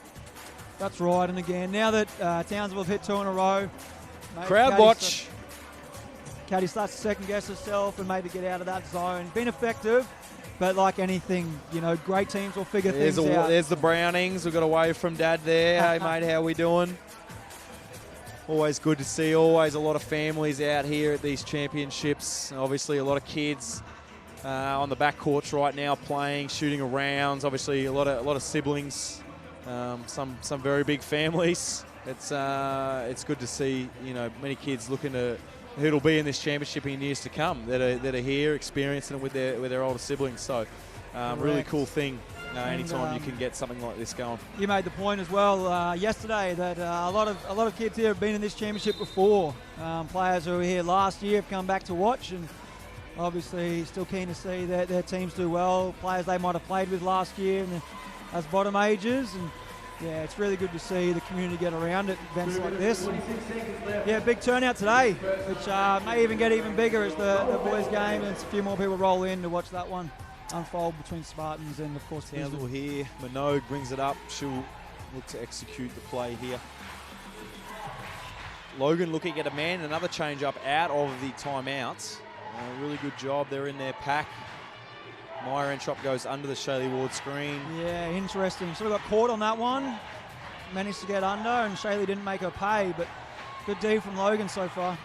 That's right, and again, now that Townsville have hit 2 in a row. Crowd watch. Caddy starts to second guess herself and maybe get out of that zone. Been effective, but like anything, you know, great teams will figure things out. There's the Brownings. We've got a wave from Dad there. Hey, mate, how we doing? Always good to see. Always a lot of families out here at these championships. Obviously, a lot of kids on the backcourts right now playing, shooting arounds. Obviously, a lot of siblings. Some very big families. It's good to see, you know, many kids looking to who'll be in this championship in years to come that are here experiencing it with their older siblings. So really cool thing anytime you can get something like this going. You made the point as well yesterday that a lot of kids here have been in this championship before. Players who were here last year have come back to watch, and obviously still keen to see their teams do well. Players they might have played with last year and as bottom ages, and yeah, it's really good to see the community get around at events like this. And yeah, big turnout today, which may even get even bigger as the boys' game and a few more people roll in to watch that one unfold between Spartans and, of course, Townsville here. Minogue brings it up. She'll look to execute the play here. Logan looking at a man, another change up out of the timeouts. Really good job. They're in their pack. Maya Entrop goes under the Shaylee Ward screen. Yeah, interesting. Sort of got caught on that one. Managed to get under, and Shaylee didn't make her pay, but good D from Logan so far.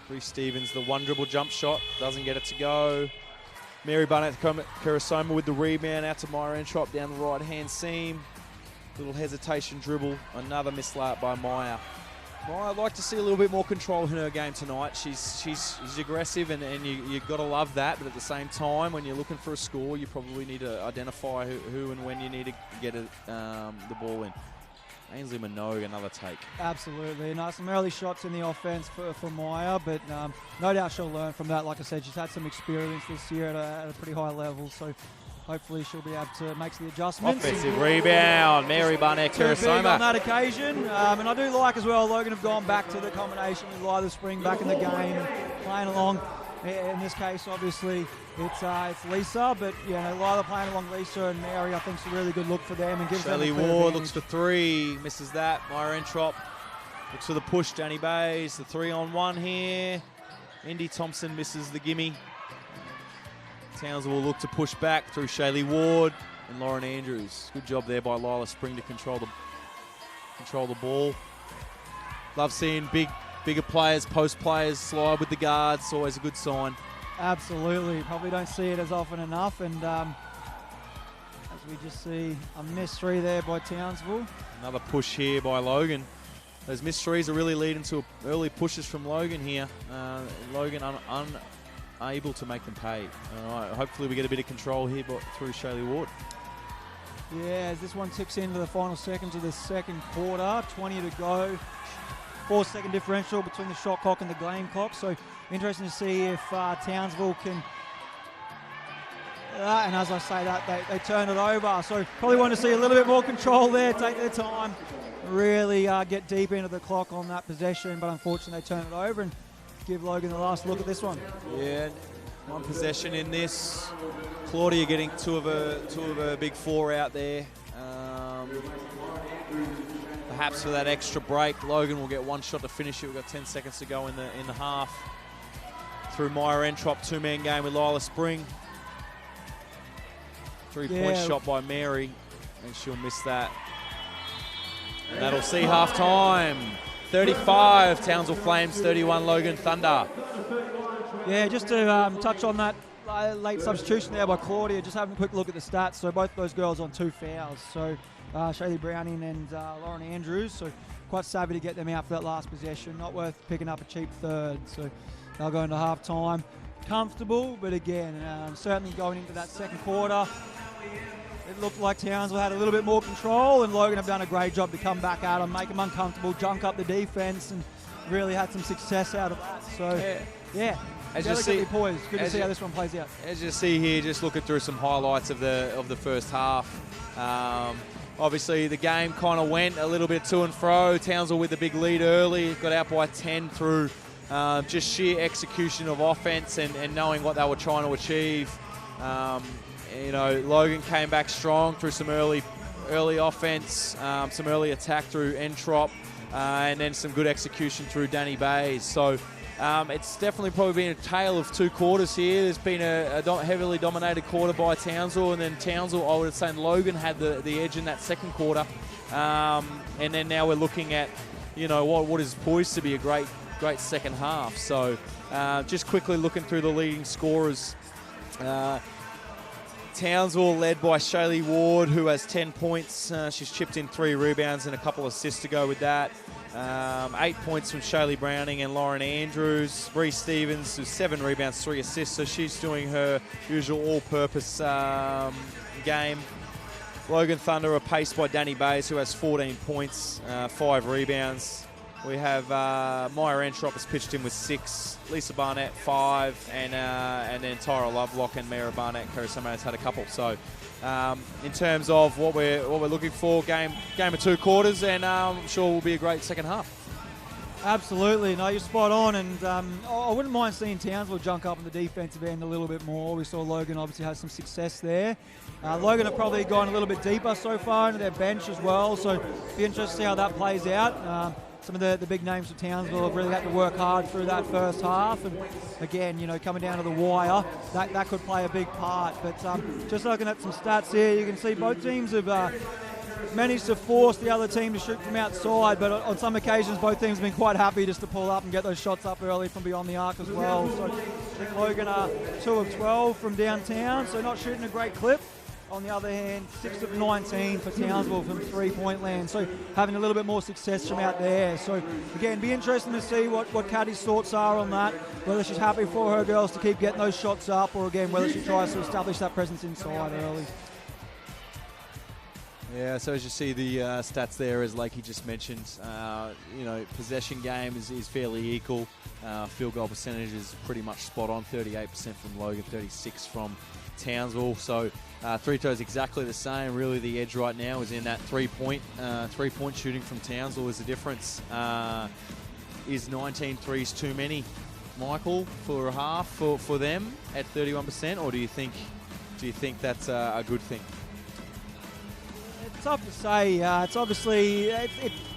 Bree Stevens, the one dribble jump shot, doesn't get it to go. Mary Barnett Karasoma with the rebound out to Maya Entrop down the right-hand seam. Little hesitation dribble, another missed layup by Maya. I'd like to see a little bit more control in her game tonight. She's aggressive, and you've got to love that. But at the same time, when you're looking for a score, you probably need to identify who and when you need to get the ball in. Ainsley Minogue, another take. Absolutely. Some early shots in the offense for Maya, but no doubt she'll learn from that. Like I said, she's had some experience this year at a pretty high level, so hopefully she'll be able to make the adjustments. Offensive rebound, Mary Barnett Karasoma. On that occasion. And I do like as well, Logan have gone back to the combination with Lila Spring back in the game and playing along In this case, obviously, it's Lisa, but Lila playing along Lisa and Mary, I think, is a really good look for them and gives them a Shelley clear Ward advantage. looks for three, misses that. Myra Entrop looks for the push. Danny Bays, the 3-on-1 here. Indy Thompson misses the gimme. Townsville will look to push back through Shaylee Ward and Lauren Andrews. Good job there by Lila Spring to control the ball. Love seeing bigger players, post players slide with the guards. Always a good sign. Absolutely. Probably don't see it as often enough. And as we just see a missed three there by Townsville. Another push here by Logan. Those missed threes are really leading to early pushes from Logan here. Logan unable to make them pay. Hopefully we get a bit of control here through Shaylee Ward. Yeah, as this one ticks into the final seconds of the second quarter, 20 to go. 4-second differential between the shot clock and the game clock. So interesting to see if Townsville can, and as I say that, they turn it over. So probably want to see a little bit more control there, take their time, really get deep into the clock on that possession. But unfortunately, they turn it over and give Logan the last look at this one. Yeah, one possession in this. Claudia getting two of her big four out there. Perhaps for that extra break, Logan will get one shot to finish it. We've got 10 seconds to go in the half. Through Myra Entrop, two-man game with Lila Spring. Three-point shot by Mary, and she'll miss that. And that'll see half-time. 35, Townsville Flames, 31, Logan Thunder. Yeah, just to touch on that late substitution there by Claudia, just having a quick look at the stats. So both those girls on 2 fouls. So Shaylee Browning and Lauren Andrews. So quite savvy to get them out for that last possession. Not worth picking up a cheap third. So they'll go into half-time. Comfortable, but again, certainly going into that second quarter, it looked like Townsville had a little bit more control, and Logan have done a great job to come back at them, make them uncomfortable, junk up the defense, and really had some success out of that. So, yeah. As you see, poised. Good to see how this one plays out. As you see here, just looking through some highlights of the first half. Obviously, the game kind of went a little bit to and fro. Townsville with the big lead early, got out by 10 through just sheer execution of offense and knowing what they were trying to achieve. Logan came back strong through some early offense, some early attack through Entrop, and then some good execution through Danny Bays. So it's definitely probably been a tale of two quarters here. There's been a heavily dominated quarter by Townsville, and then Townsville, I would say, Logan had the edge in that second quarter. And then now we're looking at, what is poised to be a great second half. So just quickly looking through the leading scorers. Townsville led by Shaylee Ward, who has 10 points. She's chipped in 3 rebounds and a couple of assists to go with that. 8 points from Shaylee Browning and Lauren Andrews. Bree Stevens with 7 rebounds, 3 assists, so she's doing her usual all-purpose game. Logan Thunder are paced by Danny Bays, who has 14 points, 5 rebounds. We have Myra Entrop has pitched in with 6, Lisa Barnett 5, and then Tyra Lovelock and Mara Barnett Karisama has had a couple. So in terms of what we're looking for, game of 2 quarters, and I'm sure will be a great second half. Absolutely, no, you're spot on, and I wouldn't mind seeing Townsville junk up in the defensive end a little bit more. We saw Logan obviously has some success there. Logan have probably gone a little bit deeper so far into their bench as well, so be interested to see how that plays out. Some of the big names for Townsville have really had to work hard through that first half, and again, coming down to the wire, that could play a big part. But just looking at some stats here, you can see both teams have managed to force the other team to shoot from outside, but on some occasions both teams have been quite happy just to pull up and get those shots up early from beyond the arc as well. So I think Logan are 2 of 12 from downtown, so not shooting a great clip. On the other hand, 6 of 19 for Townsville from three-point land, so having a little bit more success from out there. So again, be interesting to see what Caddy's thoughts are on that, whether she's happy for her girls to keep getting those shots up, or again, whether she tries to establish that presence inside early. Yeah, so as you see the stats there, as Lakey just mentioned, possession game is fairly equal. Field goal percentage is pretty much spot on, 38% from Logan, 36% from Townsville. So free throws exactly the same. Really, the edge right now is in that three-point shooting from Townsville is the difference. Is 19 threes too many? Michael, for a half for them at 31%, or do you think that's a good thing? It's tough to say. It's obviously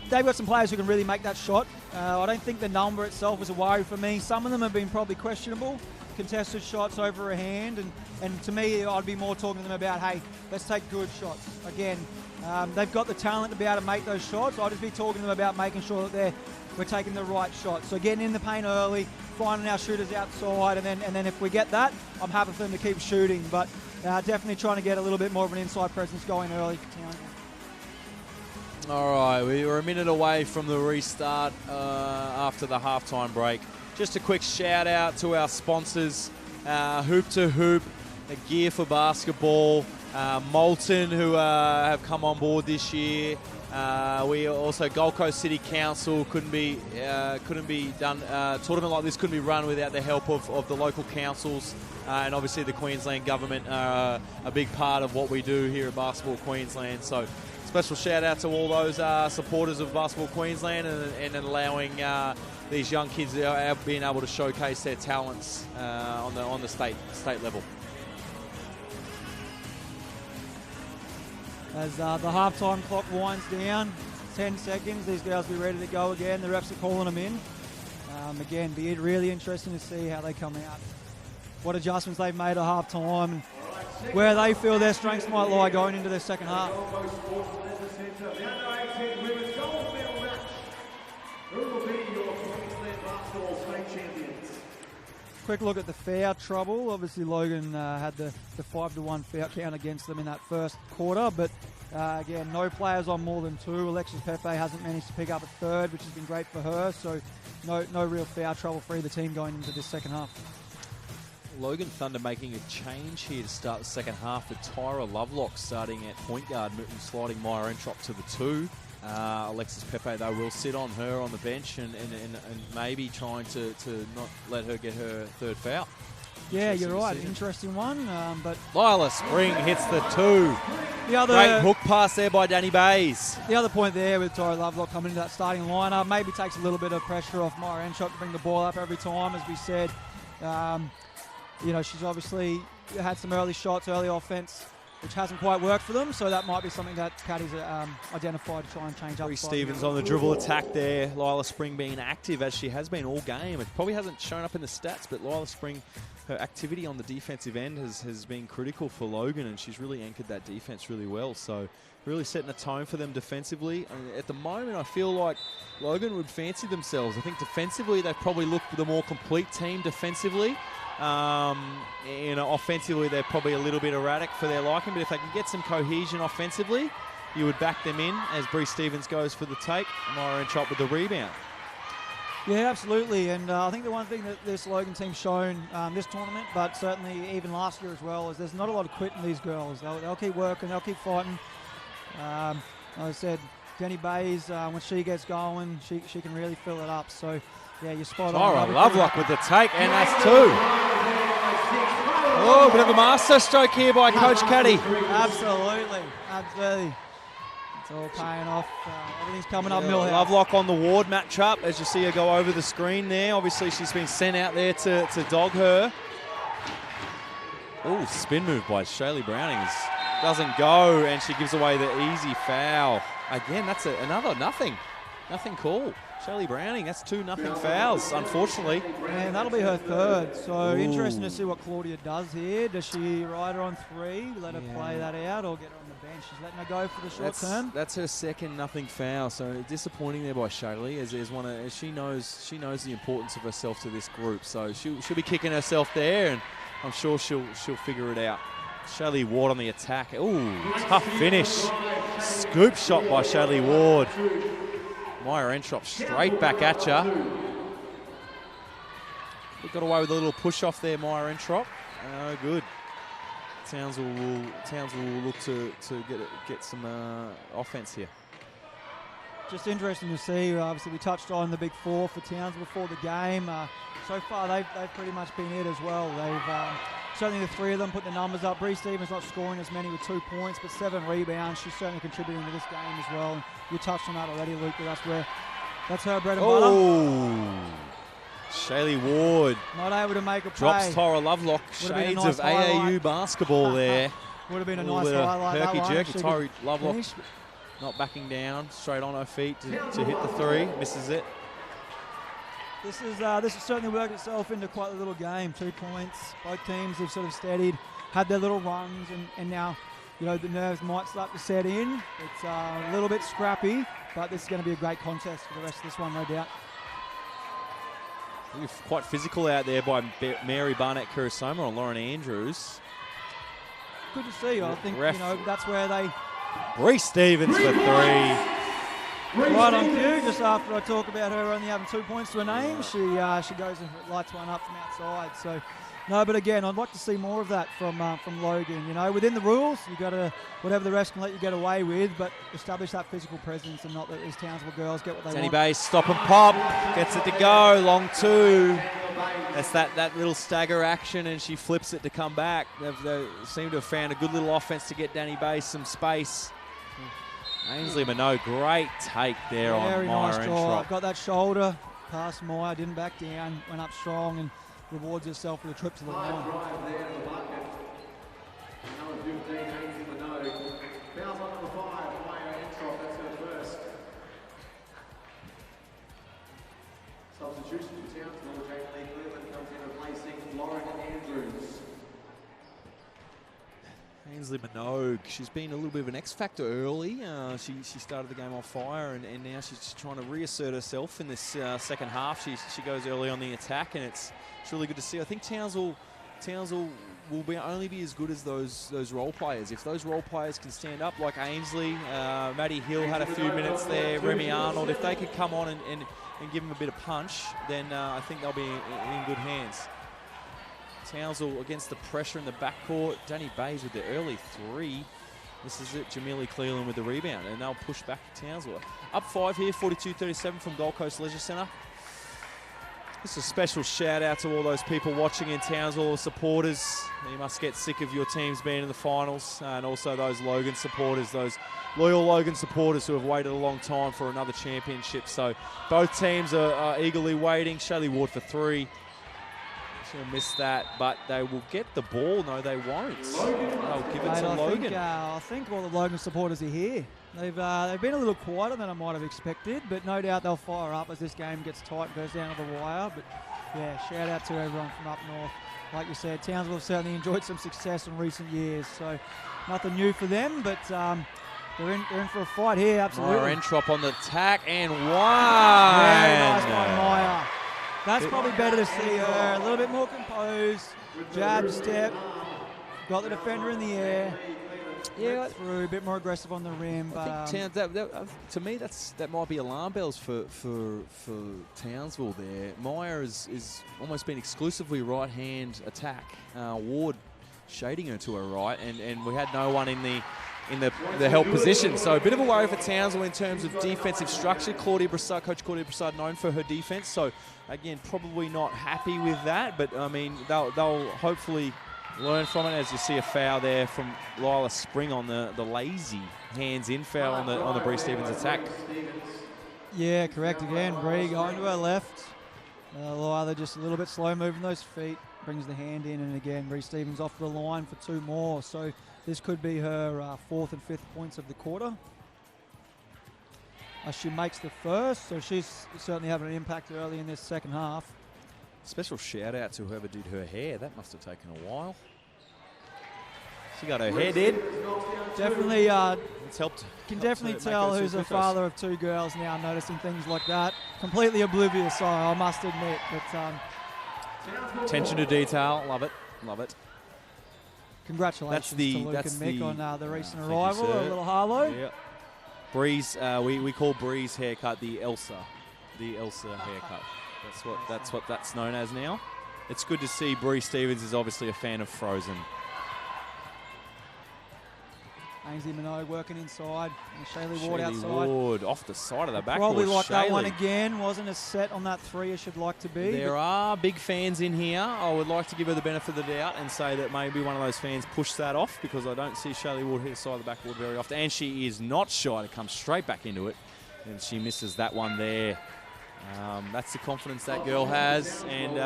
they've got some players who can really make that shot. I don't think the number itself is a worry for me. Some of them have been probably questionable, contested shots over a hand, and to me, I'd be more talking to them about, hey, let's take good shots. Again, they've got the talent to be able to make those shots. I'd just be talking to them about making sure that we're taking the right shots. So getting in the paint early, finding our shooters outside, and then if we get that, I'm happy for them to keep shooting. But definitely trying to get a little bit more of an inside presence going early for Townsville. All right, we were a minute away from the restart after the halftime break. Just a quick shout out to our sponsors, Hoop to Hoop, Gear for Basketball, Moulton, who have come on board this year. We also, Gold Coast City Council couldn't be done. Tournament like this couldn't be run without the help of the local councils, and obviously the Queensland government are a big part of what we do here at Basketball Queensland. So special shout out to all those supporters of Basketball Queensland and allowing these young kids being able to showcase their talents on the state level. As the halftime clock winds down, 10 seconds, these girls will be ready to go again. The refs are calling them in. Again, be really interesting to see how they come out. What adjustments they've made at halftime and where they feel their strengths might lie going into their second half. Quick look at the foul trouble. Obviously, Logan had the 5-1 foul count against them in that first quarter, but again, no players on more than 2. Alexis Pepe hasn't managed to pick up a third, which has been great for her, so no real foul trouble for either team going into this second half. Logan Thunder making a change here to start the second half with Tyra Lovelock starting at point guard, sliding Maya Entrop to the 2. Alexis Pepe, though, will sit on her on the bench and maybe trying to not let her get her third foul. Yeah, you're right. Interesting one. But Lila Spring hits the 2. Great hook pass there by Danny Bays. The other point there with Tyra Lovelock coming into that starting lineup maybe takes a little bit of pressure off Maya Entrop to bring the ball up every time, as we said. She's obviously had some early shots, early offense, which hasn't quite worked for them, so that might be something that Caddy's identified to try and change up. Bree Stevens on the dribble attack there. Lila Spring being active as she has been all game. It probably hasn't shown up in the stats, but Lila Spring, her activity on the defensive end has been critical for Logan, and she's really anchored that defense really well. So really setting a tone for them defensively. I mean, at the moment, I feel like Logan would fancy themselves. I think defensively, they've probably looked the more complete team defensively. Offensively, they're probably a little bit erratic for their liking, but if they can get some cohesion offensively, you would back them in as Bree Stevens goes for the take. Myra Entrop with the rebound. Yeah, absolutely. And I think the one thing that this Logan team's shown this tournament, but certainly even last year as well, is there's not a lot of quit in these girls. They'll keep working, they'll keep fighting. Like I said, Jenny Bays, when she gets going, she can really fill it up. So, yeah, you're spot on. All right, Lovelock with the take, and that's 2. Oh, bit of a master stroke here by Coach Caddy. Absolutely. It's all paying off. Everything's coming up Millhouse. Lovelock on the Ward matchup, as you see her go over the screen there. Obviously, she's been sent out there to dog her. Oh, spin move by Shaylee Browning. Doesn't go, and she gives away the easy foul. Again, that's another nothing call. Shelley Browning, that's 2 nothing fouls, unfortunately. And that'll be her third. So interesting to see what Claudia does here. Does she ride her on 3, let her play that out, or get her on the bench? She's letting her go for the short term. That's her second nothing foul. So disappointing there by Shelley, as she knows the importance of herself to this group. So she'll be kicking herself there, and I'm sure she'll figure it out. Shelley Ward on the attack. Ooh, tough finish. Scoop shot by Shelley Ward. Maya Entrop straight back at ya. We got away with a little push off there, Maya Entrop. Good. Townsville will look to get some offense here. Just interesting to see. Obviously, we touched on the big 4 for Townsville before the game. So far, they've pretty much been it as well. They've certainly the 3 of them put the numbers up. Bree Stevens not scoring as many with 2 points, but 7 rebounds. She's certainly contributing to this game as well. And you touched on that already, Luke, but that's her bread and butter. Shaylee Ward Not able to make a play. drops Tyra Lovelock. Would've been a Shades nice of highlight. AAU basketball there. Would have been a little nice bit of highlight. That one. herky-jerky. She could Tyra Lovelock finish. not backing down, straight on her feet to hit the three. Misses it. This has certainly worked itself into quite a little game. 2 points. Both teams have sort of steadied, had their little runs, and now, you know, the nerves might start to set in. It's a little bit scrappy, but this is going to be a great contest for the rest of this one, no doubt. Quite physical out there by Mary Barnett-Kurosoma and Lauren Andrews. Good to see. I think, Ref. you know, that's where they Bree Stevens for 3. right on cue. Just after I talk about her only having 2 points to her name, she goes and lights one up from outside. So, no, but again, I'd like to see more of that from Logan. You know, within the rules, you got to whatever the rest can let you get away with, but establish that physical presence and not that these Townsville girls get what they Danny want. Bass, stop and pop, gets it to go, long 2. That's that little stagger action, and she flips it to come back. They seem to have found a good little offense to get Danny Bass some space. Ainsley Minogue, great take there Very on nice Myra draw. Entrop. Got that shoulder past Maya, didn't back down, went up strong and rewards herself with a trip to the line. Substitution for Townsville, Jane Lee Cleveland comes in replacing Lauren Andrews. Ainsley Minogue, she's been a little bit of an X factor early. She started the game on fire, and now she's just trying to reassert herself in this second half. She goes early on the attack, and it's really good to see. I think Townsville will only be as good as those role players. If those role players can stand up, like Ainsley, Maddie Hill had a few minutes there, Remy Arnold, if they could come on and give them a bit of punch, then I think they'll be in good hands. Townsville against the pressure in the backcourt. Danny Bays with the early 3. This is it. Jamili Cleland with the rebound, and they'll push back to Townsville. Up 5 here, 42-37 from Gold Coast Leisure Centre. Just a special shout out to all those people watching in Townsville, supporters. You must get sick of your teams being in the finals, and also those Logan supporters, those loyal Logan supporters who have waited a long time for another championship. So both teams are eagerly waiting. Shaylee Ward for 3. She'll miss that, but they will get the ball. No, they won't. They'll give it to Logan. I think all the Logan supporters are here. They've been a little quieter than I might have expected, but no doubt they'll fire up as this game gets tight and goes down to the wire. But yeah, shout out to everyone from up north. Like you said, Townsville have certainly enjoyed some success in recent years, so nothing new for them, but they're in for a fight here, absolutely. Myra Entrop on the attack, and one. Very nice by Maya. That's probably better to see her. A little bit more composed. Jab, step. Got the defender in the air. Yeah, got through. A bit more aggressive on the rim. I think to me, that might be alarm bells for Townsville there. Maya is almost been exclusively right-hand attack. Ward shading her to her right, and we had no one in the help position. So a bit of a worry for Townsville in terms of defensive structure. Coach Claudia Broussard known for her defense. So again, probably not happy with that, but I mean, they'll hopefully learn from it, as you see a foul there from Lila Spring on the lazy hands-in foul on the Bree Stevens attack. Yeah, correct again. Bree going to her left. Lila just a little bit slow moving those feet. Brings the hand in, and again, Bree Stevens off the line for 2 more. So this could be her 4th and 5th points of the quarter. She makes the first, so she's certainly having an impact early in this second half. Special shout out to whoever did her hair. That must have taken a while. She got her hair did. Definitely, It's helped. can definitely tell who's a father of 2 girls now, noticing things like that. Completely oblivious, I must admit. But attention to detail. Love it. Love it. congratulations to Luke and Mick on the recent arrival. You, a little Harlow. Yeah. Breeze, we call Bree's haircut the Elsa haircut. That's what that's known as now. It's good to see. Bree Stevens is obviously a fan of Frozen. Ainsley Minogue working inside, and Shaylee Ward outside. Ward off the side of the backboard. Probably like that one Shaylee. again. Wasn't as set on that 3 as she'd like to be. There are big fans in here. I would like to give her the benefit of the doubt and say that maybe one of those fans pushed that off, because I don't see Shaylee Ward hit the side of the backboard very often. And she is not shy to come straight back into it. And she misses that one there. That's the confidence that girl has, and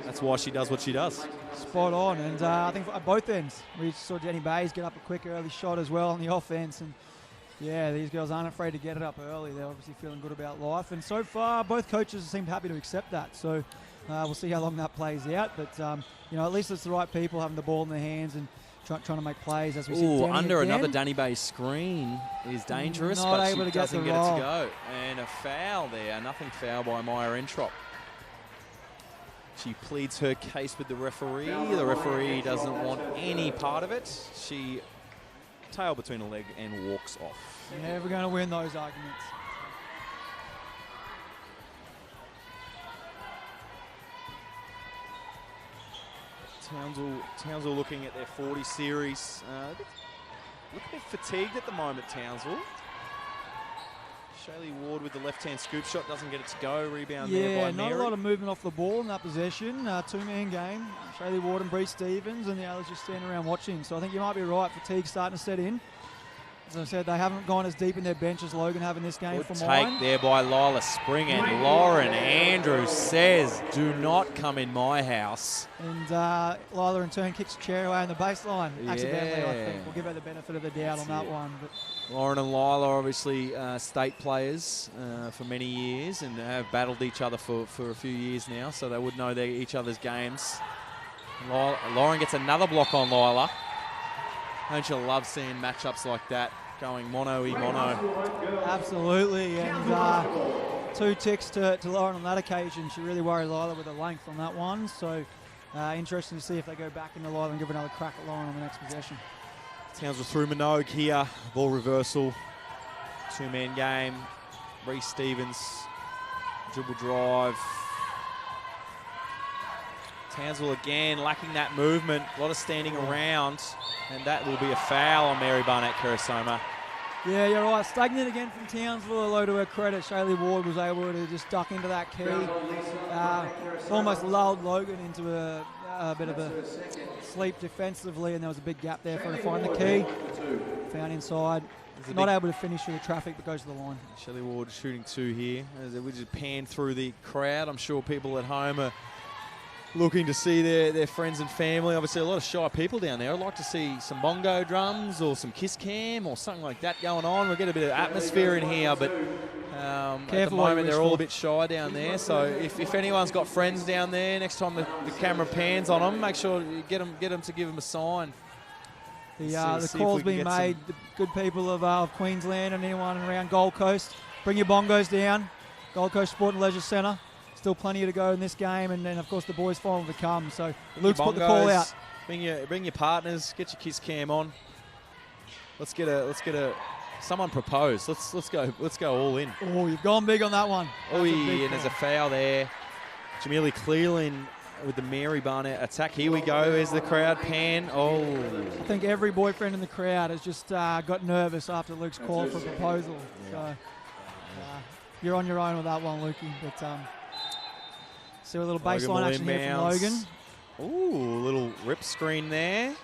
that's why she does what she does. Spot on, and I think at both ends, we saw Jenny Bays get up a quick early shot as well on the offense, and yeah, these girls aren't afraid to get it up early. They're obviously feeling good about life, and so far both coaches seem happy to accept that. So we'll see how long that plays out, but you know, at least it's the right people having the ball in their hands and trying to make plays. As we see, Danny under again. another Danny Bay screen is dangerous, Not but able she to get doesn't the get it roll. to go. And a foul there, nothing foul by Maya Entrop. She pleads her case with the referee. The referee doesn't want any part of it. She tail between her leg and walks off. Never going to win those arguments. Townsville looking at their 40 series. Look a bit fatigued at the moment, Townsville. Shaylee Ward with the left-hand scoop shot, doesn't get it to go. Rebound there by not Mary. a lot of movement off the ball in that possession. Two-man game. Shaylee Ward and Bree Stevens, and the others just standing around watching. So I think you might be right. Fatigue starting to set in. As I said, they haven't gone as deep in their bench as Logan have in this game Good for take mine. there by Lila Spring, and Lauren Andrews says, do not come in my house. And Lila in turn kicks a chair away on the baseline. Accidentally, I Yeah. think. We'll give her the benefit of the doubt on that one. But Lauren and Lila are obviously state players for many years and have battled each other for a few years now, so they would know each other's games. Lauren gets another block on Lila. Don't you love seeing matchups like that going mono-e-mono? Absolutely, and 2 ticks to Lauren on that occasion. She really worried Lila with the length on that one, so interesting to see if they go back into Lila and give another crack at Lauren on the next possession. Townsville through Minogue here, ball reversal, 2-man game. Reece Stevens, dribble drive. Townsville again lacking that movement, a lot of standing around, and that will be a foul on Mary Barnett-Kurasoma. Yeah, you're right. Stagnant again from Townsville, although to her credit, Shaylee Ward was able to just duck into that key. Almost lulled Logan into a bit of a sleep defensively, and there was a big gap there for her to find the key. Found inside. Not able to finish through the traffic, but goes to the line. Shaylee Ward shooting 2 here. As we just pan through the crowd, I'm sure people at home are looking to see their friends and family. Obviously, a lot of shy people down there. I'd like to see some bongo drums or some kiss cam or something like that going on. We'll get a bit of atmosphere in here, but at the moment they're all a bit shy down there. So if anyone's got friends down there, next time the camera pans on them, make sure you get them to give them a sign. The call's being made. The good people of Queensland and anyone around Gold Coast, bring your bongos down. Gold Coast Sport and Leisure Centre. Still plenty to go in this game, and then of course the boys' final to come. So Luke's put the call out. Bring your partners. Get your kiss cam on. Let's get a. Someone propose. Let's go all in. Oh, you've gone big on that one. And there's a foul there. Jamelia Cleland with the Mary Barnett attack. Here we go. There's the crowd pan. Oh. I think every boyfriend in the crowd has just got nervous after Luke's call for a proposal. Yeah. So you're on your own with that one, Lukey. But see a little baseline action here from Logan. Ooh, little rip screen there.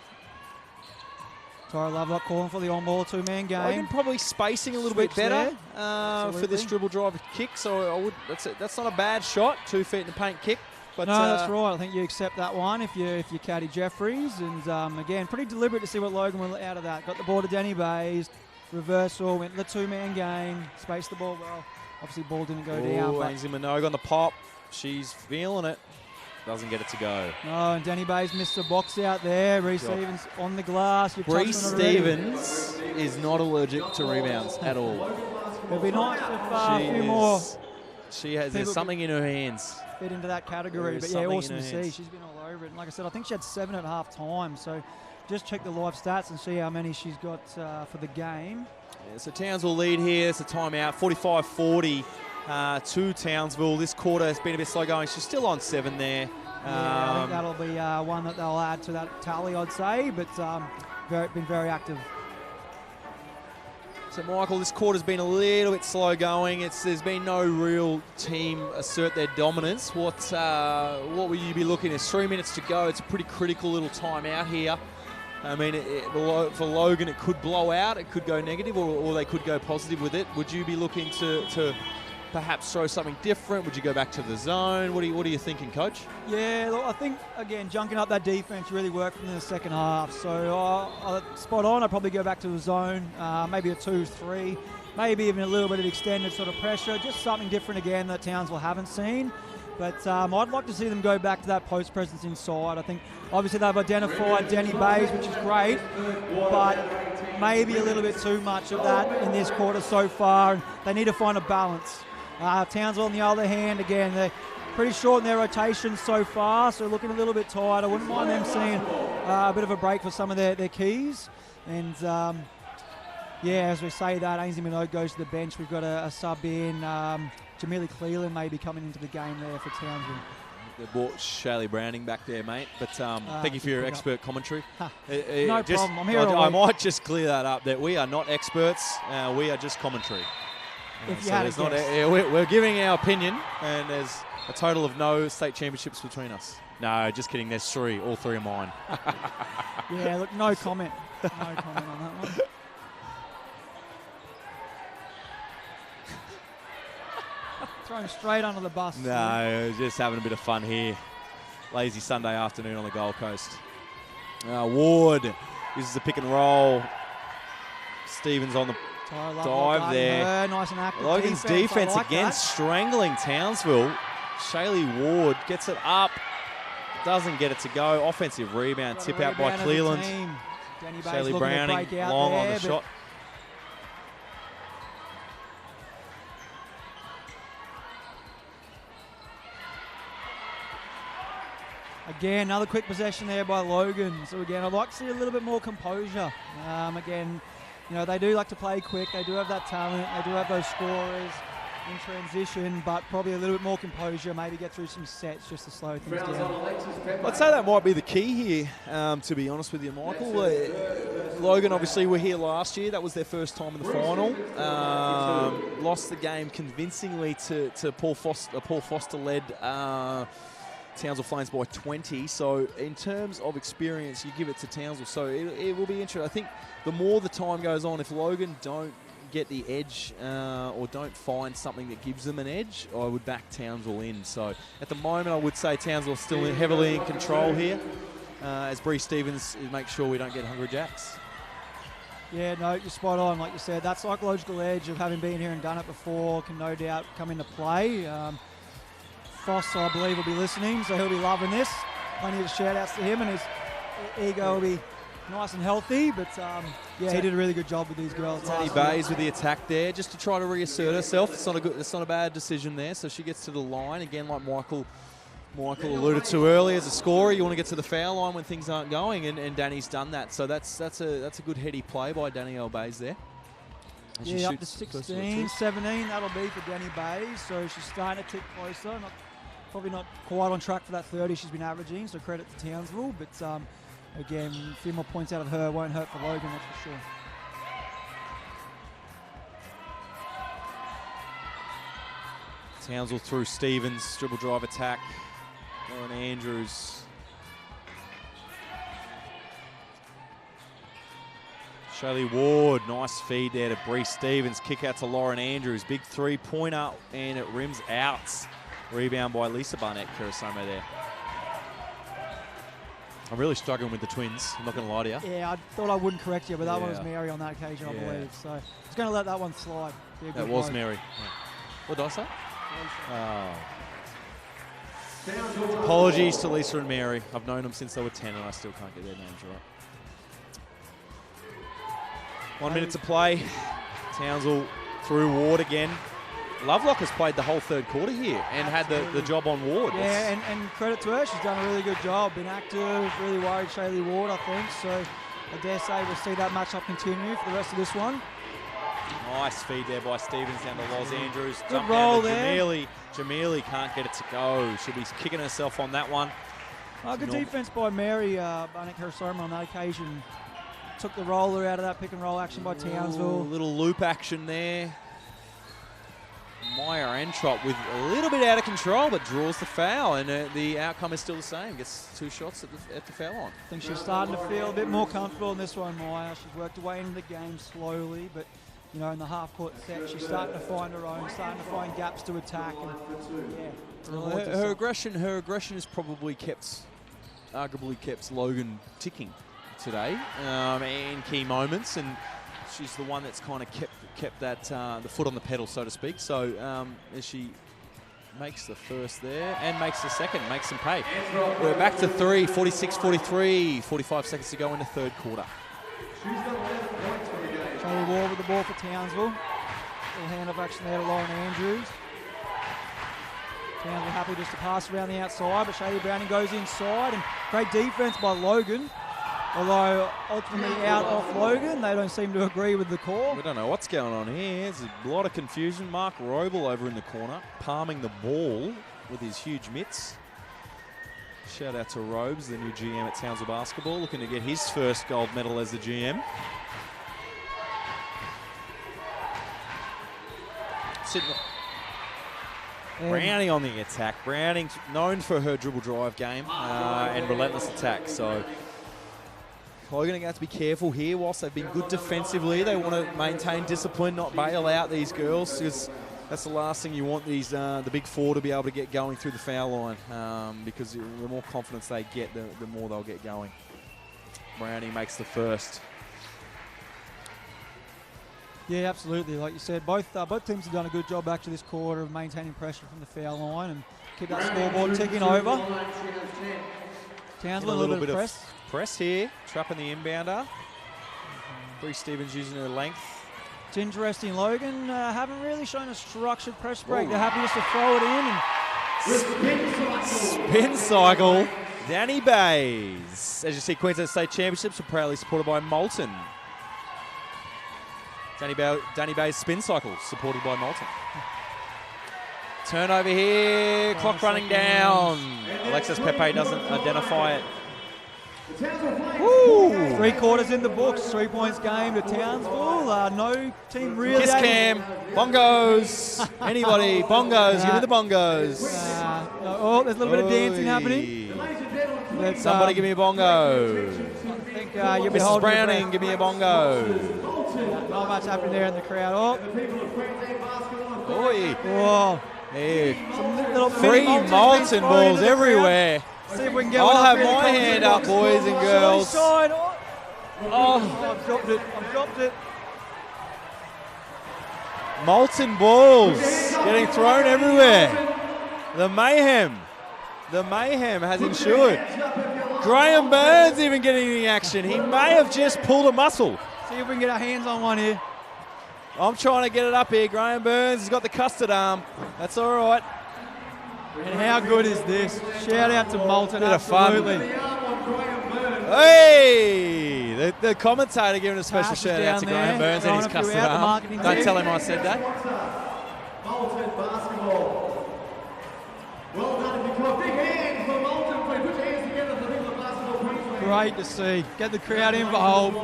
Tyra Lovelock calling for the on-ball 2-man game. Logan probably spacing a little bit better for this dribble drive kick. So that's not a bad shot. 2 feet in the paint kick. But no, that's right. I think you accept that one if you're Caddy Jeffries. And again, pretty deliberate to see what Logan will out of that. Got the ball to Danny Bays. Reversal, went the 2-man game. Spaced the ball well. Obviously, ball didn't go down. Ainsley Minogue on the pop. She's feeling it. Doesn't get it to go. No, and Danny Bays missed a box out there. Reece Stevens on the glass. Reece Stevens is not allergic to rebounds at all. It'd be nice if a few more. There's something in her hands. Fit into that category, but yeah, awesome to see. She's been all over it. And like I said, I think she had 7 at half time. So just check the live stats and see how many she's got for the game. Yeah, so Townsville lead here. It's a timeout. 45-40. To Townsville. This quarter has been a bit slow going. She's still on 7 there. I think that'll be one that they'll add to that tally, I'd say, but been very active. So, Michael, this quarter's been a little bit slow going. There's been no real team assert their dominance. What will you be looking at? 3 minutes to go. It's a pretty critical little timeout here. I mean, for Logan, it could blow out, it could go negative, or they could go positive with it. Would you be looking to perhaps throw something different? Would you go back to the zone? What are you thinking, Coach? Yeah, look, I think, again, junking up that defense really worked in the second half. So spot on, I'd probably go back to the zone, maybe a 2-3, maybe even a little bit of extended sort of pressure, just something different again that Townsville haven't seen. But I'd like to see them go back to that post presence inside. I think obviously they've identified Denny Bays, which is great, but maybe a little bit too much of that in this quarter so far. And they need to find a balance. Townsville, on the other hand, again, they're pretty short in their rotation so far, so looking a little bit tired. I wouldn't mind them seeing a bit of a break for some of their keys. And yeah, as we say that, Ainsley Minogue goes to the bench. We've got a sub in. Jamili Cleland may be coming into the game there for Townsville. They brought Shaylee Browning back there, mate. But thank you for your expert commentary. No problem. I'm here all I week. might just clear that up, that we are not experts. We are just commentary. If you had a guess. We're giving our opinion, and there's a total of no state championships between us. No, just kidding. There's 3. All 3 are mine. Yeah, look, no comment. No comment on that one. Thrown straight under the bus. No, just having a bit of fun here. Lazy Sunday afternoon on the Gold Coast. Ward uses the pick and roll. Stevens on the dive there. Nice and active. Logan's defense like again that. strangling Townsville. Shaylee Ward gets it up. Doesn't get it to go. Offensive rebound. Got a Tip out by rebound of the Cleland. team. Danny Bays Shaylee looking to Browning break out long there, on the but shot. Again, another quick possession there by Logan. So again, I'd like to see a little bit more composure. Again, you know, they do like to play quick. They do have that talent. They do have those scorers in transition, but probably a little bit more composure. Maybe get through some sets just to slow things down. I'd say that might be the key here, to be honest with you, Michael. Logan, obviously, were here last year. That was their first time in the final. Lost the game convincingly to Paul Foster-led Townsville Flames by 20. So in terms of experience, you give it to Townsville. So it will be interesting. I think the more the time goes on, if Logan don't get the edge or don't find something that gives them an edge, I would back Townsville in. So at the moment, I would say Townsville still heavily in control here as Bree Stevens makes sure we don't get Hungry Jacks. Yeah, no, you're spot on. Like you said, that psychological edge of having been here and done it before can no doubt come into play. Foss, I believe, will be listening, so he'll be loving this. Plenty of shout-outs to him, and his ego will be nice and healthy. But, yeah, he did a really good job with these girls. Danny Bays with the attack there, just to try to reassert herself. It's not a bad decision there, so she gets to the line. Again, like Michael alluded to earlier, as a scorer, you want to get to the foul line when things aren't going, and Danny's done that. So that's a good heady play by Danielle Bays there. Yeah, up to 16, 17, that'll be for Danny Bays. So she's starting to tick closer. Probably not quite on track for that 30 she's been averaging, so credit to Townsville. But again, a few more points out of her won't hurt for Logan, that's for sure. Townsville through Stevens, dribble drive attack. Lauren Andrews. Shaylee Ward, nice feed there to Bree Stevens. Kick out to Lauren Andrews. Big 3-pointer, and it rims out. Rebound by Lisa Barnett-Kurosoma there. I'm really struggling with the twins, I'm not going to lie to you. Yeah, I thought I wouldn't correct you, but that one was Mary on that occasion, I believe. So I was going to let that one slide. That was Mary. Yeah. What did I say? Oh. Apologies to Lisa and Mary. I've known them since they were 10 and I still can't get their names right. 1 minute to play. Townsville through Ward again. Lovelock has played the whole third quarter here and had the job on Ward. Yeah, and credit to her. She's done a really good job. Been active, really worried Shaylee Ward, I think. So I dare say we'll see that matchup continue for the rest of this one. Nice feed there by Stevens down to Loz Andrews. Good roll there. Jamili can't get it to go. She'll be kicking herself on that one. Good defense by Mary Barnett-Kurosoma on that occasion. Took the roller out of that pick and roll action by Townsville. Little loop action there. Maya Entrop with a little bit out of control, but draws the foul, and the outcome is still the same. Gets 2 shots at the foul line. I think she's starting to feel a bit more comfortable in this one, Maya. She's worked her way into the game slowly, but you know, in the half-court set, she's starting to find her own, starting to find gaps to attack. And, yeah, Well, her aggression has probably arguably kept Logan ticking today in key moments, and she's the one that's kind of kept that the foot on the pedal, so to speak. So as she makes the first there and makes the second, makes them pay. We're back to 3, 46-43, 45 seconds to go in the third quarter. Shaylee Ward with the ball for Townsville. Little handoff action there to Lauren Andrews. Townsville happy just to pass around the outside, but Shaylee Browning goes inside, and great defense by Logan. Although ultimately out off Logan, they don't seem to agree with the call. We don't know what's going on here. There's a lot of confusion. Mark Roble over in the corner, palming the ball with his huge mitts. Shout out to Robes, the new GM at Townsville Basketball, looking to get his first gold medal as the GM. Browning on the attack. Browning known for her dribble drive game and relentless attack. So Logan are going to have to be careful here. Whilst they've been good defensively, they want to maintain discipline, not bail out these girls, because that's the last thing you want these the big four to be able to get going through the foul line, because the more confidence they get, the more they'll get going. Browning makes the first. Yeah, absolutely. Like you said, both teams have done a good job back to this quarter of maintaining pressure from the foul line and keep that scoreboard ticking over. Townsville a little bit of press here, trapping the inbounder. Bree Stevens using her length. It's interesting, Logan haven't really shown a structured press break. They're happy just to throw it in. Spin cycle. Danny Bays. As you see, Queensland State Championships are proudly supported by Moulton. Danny Bays spin cycle supported by Moulton. Turnover here, clock running down. Alexis Pepe doesn't identify it. Woo. 3 quarters in the books, 3 points game to Townsville. No team really. Kiss cam, bongos. Anybody, bongos, give me the bongos. Oh, there's a little bit of dancing happening. Somebody give me a bongo. I think you'll be Mrs. Browning, give me a bongo. Not much happening there in the crowd. Oi. Whoa. Yeah. Some little Free Moulton balls everywhere. See if we can get I'll one have my hand up, boys and girls. Oh, I've dropped it. I've dropped it. Moulton balls getting thrown everywhere. The mayhem has ensued. Graham Burns even getting the action. He may have just pulled a muscle. See if we can get our hands on one here. I'm trying to get it up here. Graham Burns has got the custard arm. That's all right. And how good is this? Shout out to Moulton. Bit of fun. Absolutely. Hey! The commentator giving a special Tash shout out to Graham Burns and his custard arm. Don't tell him I said that. Moulton basketball. Well done. If you come, big hand for Moulton. Put your hands together for the people of Basketball Queensland. Great to see. Get the crowd involved.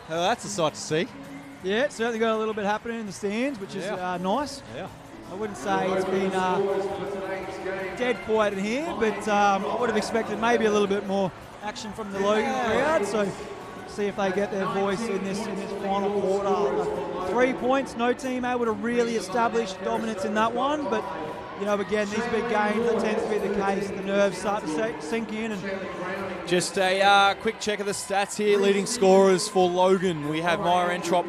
Oh, that's a sight to see. Yeah, it's certainly got a little bit happening in the stands, which is nice. Yeah. I wouldn't say it's been dead quiet in here, but I would have expected maybe a little bit more action from the Logan crowd. So see if they get their voice in this final quarter. 3 points, no team able to really establish dominance in that one, but you know, again, these big games, that tends to be the case. The nerves start to sink in. And just a quick check of the stats here. Leading scorers for Logan. We have Maya Entrop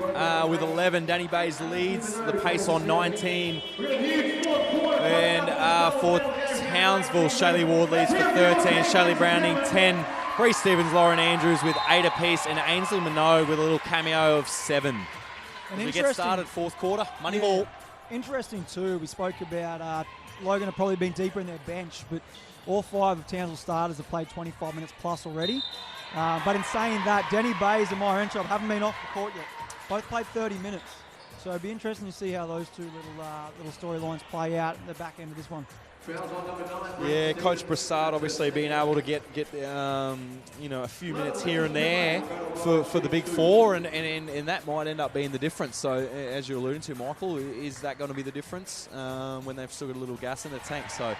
with 11. Danny Bays leads the pace on 19. And for Townsville, Shaylee Ward leads for 13. Shaylee Browning, 10. Bree Stevens, Lauren Andrews with 8 apiece. And Ainsley Minogue with a little cameo of 7. As we get started, fourth quarter, money ball. Interesting too, we spoke about Logan have probably been deeper in their bench, but all 5 of Townsville starters have played 25 minutes plus already. But in saying that, Danny Bays and Maya Entrop haven't been off the court yet. Both played 30 minutes. So it'd be interesting to see how those two little storylines play out at the back end of this one. Yeah, Coach Brassard obviously being able to get you know, a few minutes here and there for the big four, and that might end up being the difference. So as you're alluding to, Michael, is that going to be the difference when they've still got a little gas in the tank? So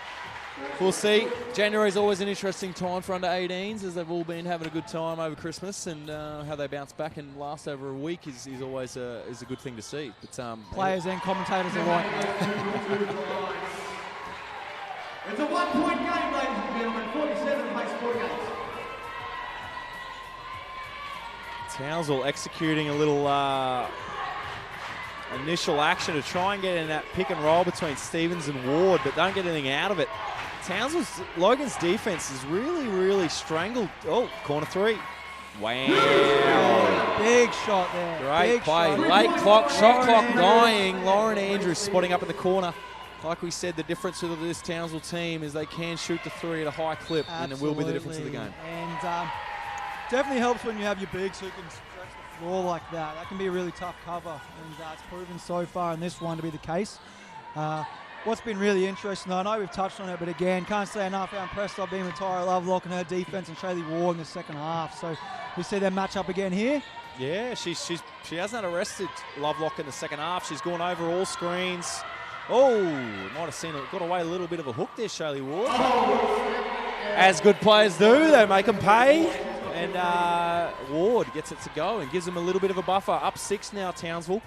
We'll see. January is always an interesting time for under 18s, as they've all been having a good time over Christmas, and how they bounce back and last over a week is always a good thing to see. But players and commentators alike. It's a 1-point game, ladies and gentlemen. 47 plays 48. Townsville executing a little initial action to try and get in that pick and roll between Stevens and Ward, but don't get anything out of it. Logan's defense is really, really strangled. Oh, corner three. Wow. Big shot there. Great Big play. shot. Late clock, shot clock dying. Lauren Andrews spotting up in the corner. Like we said, the difference with this Townsville team is they can shoot the three at a high clip, and it will be the difference of the game. And definitely helps when you have your bigs who can stretch the floor like that. That can be a really tough cover, and it's proven so far in this one to be the case. What's been really interesting, though, I know we've touched on it, but again, can't say enough how impressed I've been with Tyra Lovelock and her defense and Shaylee Ward in the second half. So we see them match up again here. Yeah, she hasn't arrested Lovelock in the second half. She's gone over all screens. Oh, might have seen it. Got away a little bit of a hook there, Shaylee Ward. As good players do, they make them pay. And Ward gets it to go and gives them a little bit of a buffer. Up 6 now, Townsville.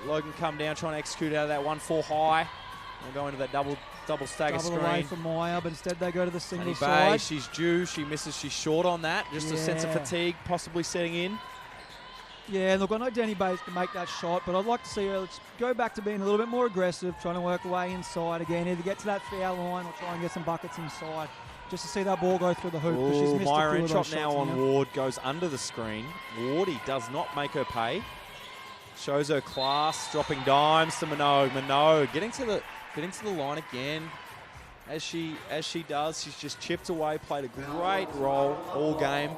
Logan come down trying to execute out of that 1-4 high. They'll go into that double stagger screen. Double away from Meyer, but instead they go to the single Bay, side. she's due. She misses. She's short on that. Just a sense of fatigue possibly setting in. Yeah, look, I know Danny Bates can make that shot, but I'd like to see her go back to being a little bit more aggressive, trying to work away inside again, either get to that foul line or try and get some buckets inside, just to see that ball go through the hoop. She's missed a few of those now shots on Ward goes under the screen. Wardy does not make her pay. Shows her class, dropping dimes to Minogue. Minogue getting to the line again. As she does, she's just chipped away, played a great role all game.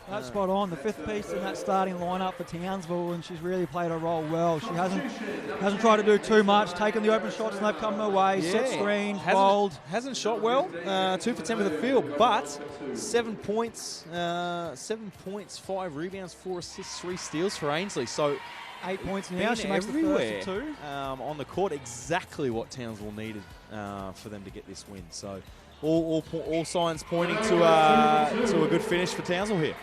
That's spot on. The fifth piece in that starting lineup for Townsville, and she's really played her role well. She hasn't tried to do too much, taken the open shots and they've come her way, set screens, rolled. Hasn't shot well, 2 for 10 with the field, but 7 points, 5 rebounds, 4 assists, 3 steals for Ainsley. So 8 points now. She makes the first of 2. On the court, exactly what Townsville needed for them to get this win. So all signs pointing to a good finish for Townsville here.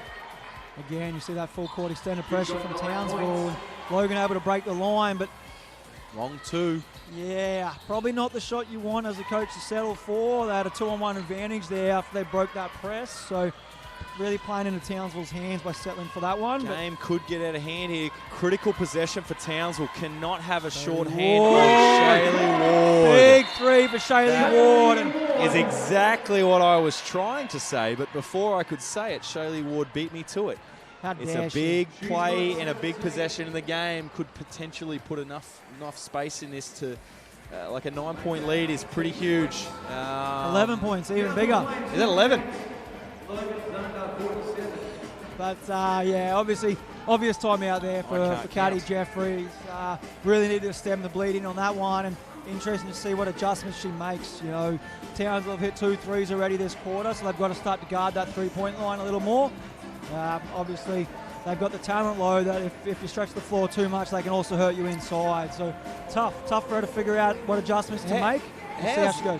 Again, you see that full court extended pressure from Townsville. And Logan able to break the line, but long 2. Yeah, probably not the shot you want as a coach to settle for. They had a 2-on-1 advantage there after they broke that press. So really playing into Townsville's hands by settling for that one. Game could get out of hand here. Critical possession for Townsville. Cannot have a short hand on Shaylee Ward. Big 3 for Shaylee Ward. Is exactly what I was trying to say, but before I could say it, Shaylee Ward beat me to it. It's a big play and a big possession in the game. Could potentially put enough space in this to, like a 9-point lead is pretty huge. 11 points, even bigger. Is that 11? But yeah, obvious time out there for Caddy Jeffries. Really need to stem the bleeding on that one, and interesting to see what adjustments she makes. You know, Townsville have hit 2 threes already this quarter, so they've got to start to guard that 3-point line a little more. Obviously, they've got the talent low that if you stretch the floor too much, they can also hurt you inside. So tough for her to figure out what adjustments to make. We'll see how she goes.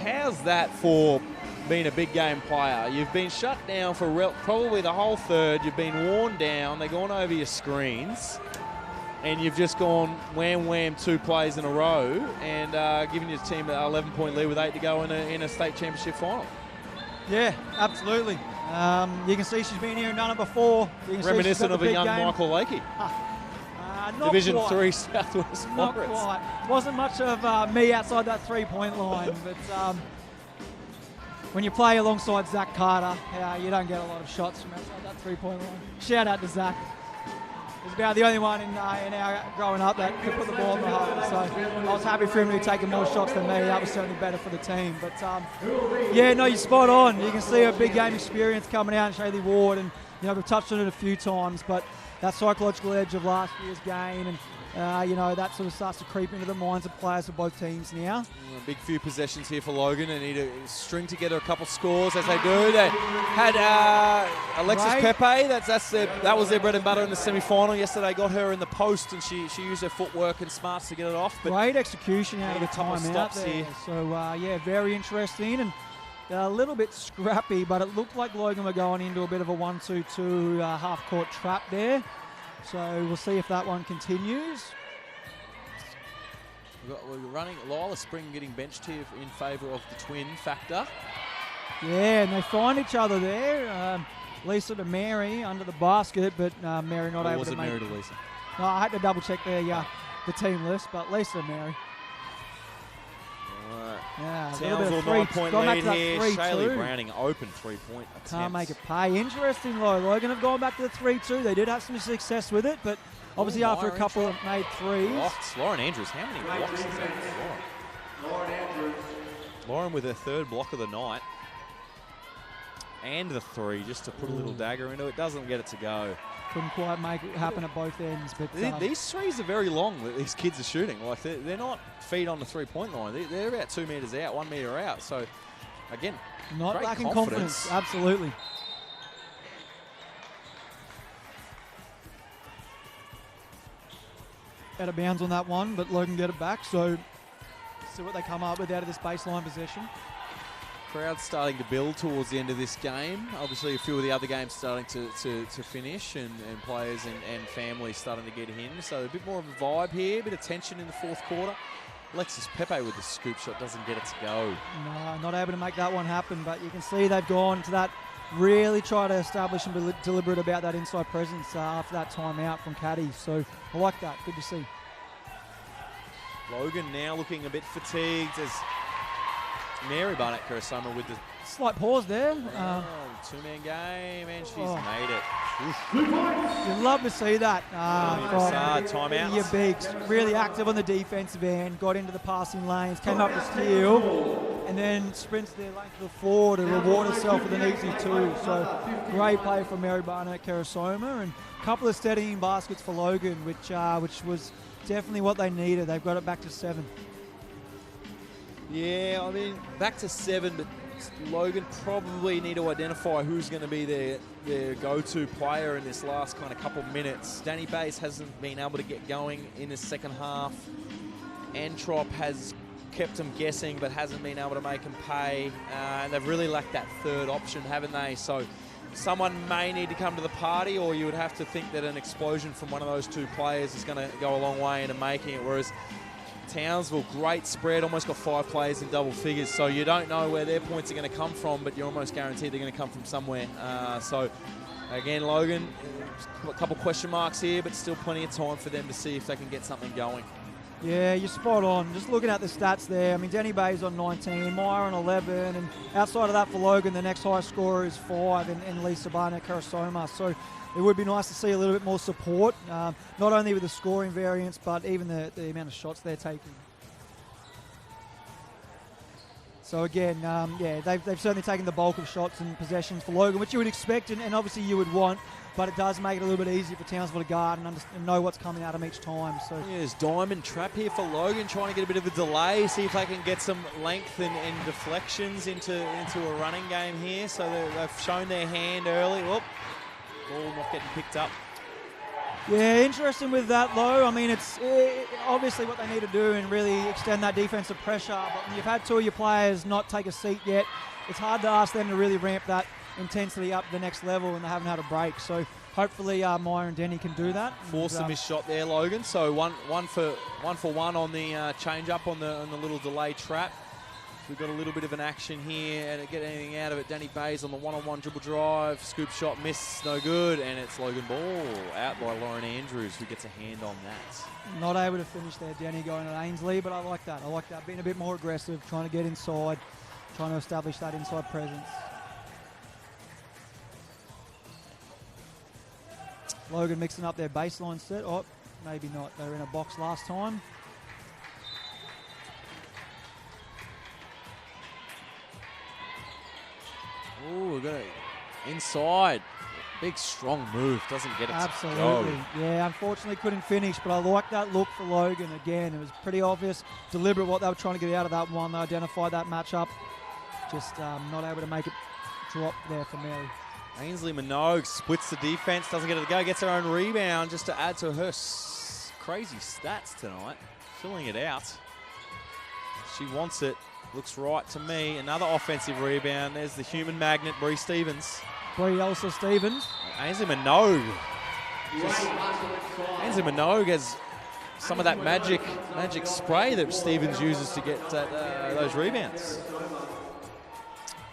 How's that for being a big game player? You've been shut down for probably the whole third. You've been worn down. They've gone over your screens. And you've just gone wham, 2 plays in a row and given your team an 11-point lead with 8 to go in a state championship final. Yeah, absolutely. You can see she's been here and done it before. Reminiscent of a young game. Michael Lakey. Division 3 Southwest Not Forest. quite. Wasn't much of me outside that 3-point line, but when you play alongside Zach Carter, you don't get a lot of shots from outside that 3-point line. Shout out to Zach. He's about the only one in our growing up that could put the ball in the hole. So I was happy for him to be taking more shots than me. That was certainly better for the team. But yeah, no, you're spot on. You can see a big game experience coming out in Shaylee Ward, and we've touched on it a few times, but that psychological edge of last year's game and that sort of starts to creep into the minds of players of both teams now. A big few possessions here for Logan. They need to string together a couple scores as they do. They had Alexis Pepe. That was their bread and butter in the semi-final yesterday. Got her in the post, and she used her footwork and smarts to get it off. But great execution out of the a couple timeout stops there. here. So very interesting and a little bit scrappy, but it looked like Logan were going into a bit of a 1-2-2 half-court trap there. So we'll see if that one continues. We're running Lila Spring getting benched here in favour of the twin factor. Yeah, and they find each other there. Lisa to Mary under the basket, but Mary not able to make it. Mary to Lisa? No, I had to double check the team list, but Lisa to Mary. Right. Yeah, Townsville 9-point lead here. Shaylee Browning open 3-point attempts. Can't make it pay. Interesting though. Logan have gone back to the 3-2. They did have some success with it, but obviously after a couple of made threes. Blocks. Lauren Andrews. How many blocks is that? Lauren Andrews. Lauren with her third block of the night. And the three, just to put a little dagger into it. Doesn't get it to go. Couldn't quite make it happen at both ends. But these threes are very long that these kids are shooting. Like they're not feet on the three-point line. They're about 2 meters out, 1 meter out. So, again, not great lacking confidence. Absolutely. Out of bounds on that one, but Logan get it back. So, see what they come up with out of this baseline possession. Crowd's starting to build towards the end of this game. Obviously, a few of the other games starting to finish and players and families starting to get in. So a bit more of a vibe here, a bit of tension in the fourth quarter. Alexis Pepe with the scoop shot doesn't get it to go. No, not able to make that one happen, but you can see they've gone to that, really try to establish and be deliberate about that inside presence after that timeout from Caddy. So I like that. Good to see. Logan now looking a bit fatigued as Mary Barnett-Karasoma with the slight pause there. Two-man game, and she's made it. You'd love to see that. Timeout. Your bigs, really active on the defensive end, got into the passing lanes, came up to steal, and then sprints their lane to the floor to reward herself with an easy two. So great play from Mary Barnett-Karasoma, and a couple of steadying baskets for Logan, which was definitely what they needed. They've got it back to 7. Yeah, I mean, back to 7, but Logan probably need to identify who's going to be their go-to player in this last kind of couple minutes. Danny Bates hasn't been able to get going in the second half. Antrop has kept them guessing, but hasn't been able to make them pay. And they've really lacked that third option, haven't they? So someone may need to come to the party, or you would have to think that an explosion from one of those two players is going to go a long way into making it, whereas Townsville, great spread, almost got 5 players in double figures, so you don't know where their points are going to come from, but you're almost guaranteed they're going to come from somewhere. So, again, Logan, a couple question marks here, but still plenty of time for them to see if they can get something going. Yeah, you're spot on. Just looking at the stats there, I mean, Danny Bay's on 19, Meyer on 11, and outside of that for Logan, the next highest scorer is 5 in Lisa Barnett-Karasoma. So it would be nice to see a little bit more support, not only with the scoring variance, but even the amount of shots they're taking. So again, they've certainly taken the bulk of shots and possessions for Logan, which you would expect and obviously you would want, but it does make it a little bit easier for Townsville to guard and know what's coming at them each time. So yeah, there's diamond trap here for Logan, trying to get a bit of a delay, see if they can get some length and deflections into a running game here. So they've shown their hand early. Whoop. Ball not getting picked up. Yeah, interesting with that though. I mean, it's obviously what they need to do and really extend that defensive pressure. But when you've had 2 of your players not take a seat yet, it's hard to ask them to really ramp that intensity up to the next level, and they haven't had a break. So hopefully Meyer and Denny can do that. Force a missed shot there, Logan. So one for one on the change up on the little delay trap. We've got a little bit of an action here, and get anything out of it. Danny Bays on the one-on-one dribble drive. Scoop shot, miss, no good, and it's Logan ball out by Lauren Andrews, who gets a hand on that. Not able to finish there, Danny going at Ainsley, but I like that. I like that, being a bit more aggressive, trying to get inside, trying to establish that inside presence. Logan mixing up their baseline set. Oh, maybe not. They were in a box last time. Oh, we've got it inside. Big, strong move. Doesn't get it Absolutely. to go. Yeah, unfortunately couldn't finish, but I like that look for Logan. Again, it was pretty obvious, deliberate what they were trying to get out of that one. They identified that matchup. Just not able to make it drop there for Mary. Ainsley Minogue splits the defense, doesn't get it to go, gets her own rebound just to add to her crazy stats tonight. Filling it out. She wants it. Looks right to me. Another offensive rebound. There's the human magnet, Bree Stevens. Bree Elsa Stevens. Ainsley Minogue. Ainsley Minogue has some of that magic spray that Stevens uses to get those rebounds.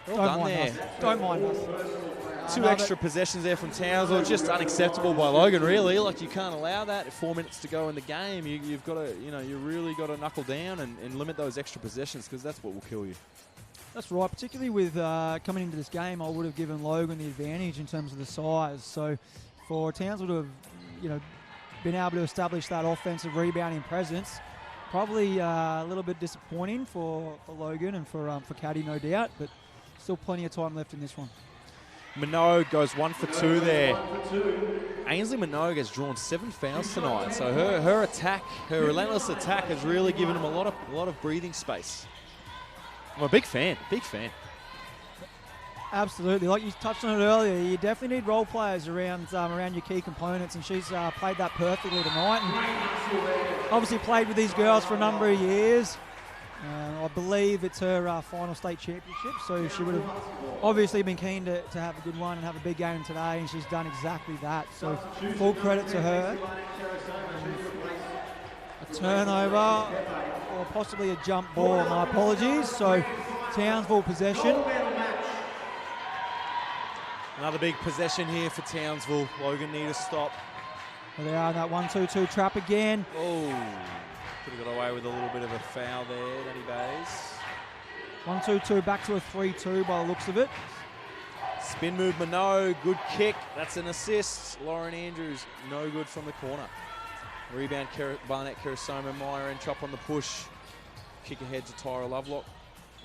Well done there. Don't mind us. Two extra possessions there from Townsville, just unacceptable by Logan, really. Like, you can't allow that. 4 minutes to go in the game. You've got to, you really got to knuckle down and limit those extra possessions, because that's what will kill you. That's right. Particularly with coming into this game, I would have given Logan the advantage in terms of the size. So for Townsville to have, been able to establish that offensive rebounding presence, probably a little bit disappointing for Logan and for Caddy, no doubt. But still plenty of time left in this one. Minogue goes 1 for 2 there. Ainsley Minogue has drawn 7 fouls tonight, so her attack, her relentless attack, has really given him a lot of breathing space. I'm a big fan. Absolutely, like you touched on it earlier, you definitely need role players around your key components, and she's played that perfectly tonight. And obviously played with these girls for a number of years. I believe it's her final state championship, so she would have obviously been keen to have a good one and have a big game today, and she's done exactly that. So full credit to her. A turnover or possibly a jump ball, my apologies. So Townsville possession. Another big possession here for Townsville. Logan need a stop. Well, they are in that 1-2-2 trap again. Oh. Could have got away with a little bit of a foul there, Danny Bays. 1-2-2, back to a 3-2 by the looks of it. Spin move, Minogue, good kick. That's an assist. Lauren Andrews, no good from the corner. Rebound, Barnett Karasoma, Meyer and chop on the push. Kick ahead to Tyra Lovelock.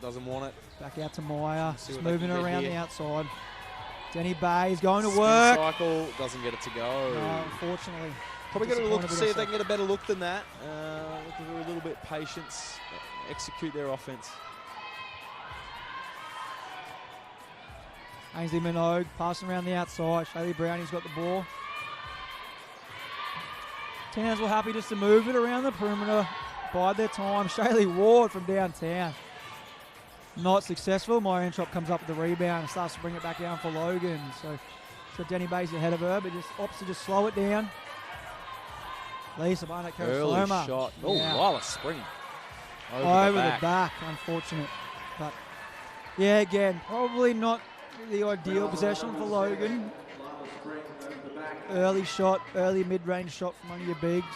Doesn't want it. Back out to Meyer, just moving around the outside. Denny Bays going to Spin work. Cycle, doesn't get it to go. No, unfortunately. Probably got to look to see if they can get a better look than that. Looking for a little bit patience, execute their offense. Ainsley Minogue passing around the outside. Shaylee Brownie's got the ball. Townsville happy just to move it around the perimeter, bide their time. Shaylee Ward from downtown. Not successful. Myron Chop comes up with the rebound and starts to bring it back down for Logan. So Denny Bays ahead of her, but just opts to just slow it down. Lisa Barnett Early Karasoma. shot. Oh, Yeah. Lila Spring. Over the back. Unfortunate. But yeah, again, probably not the ideal possession for Logan. Early shot, early mid-range shot from one of your bigs.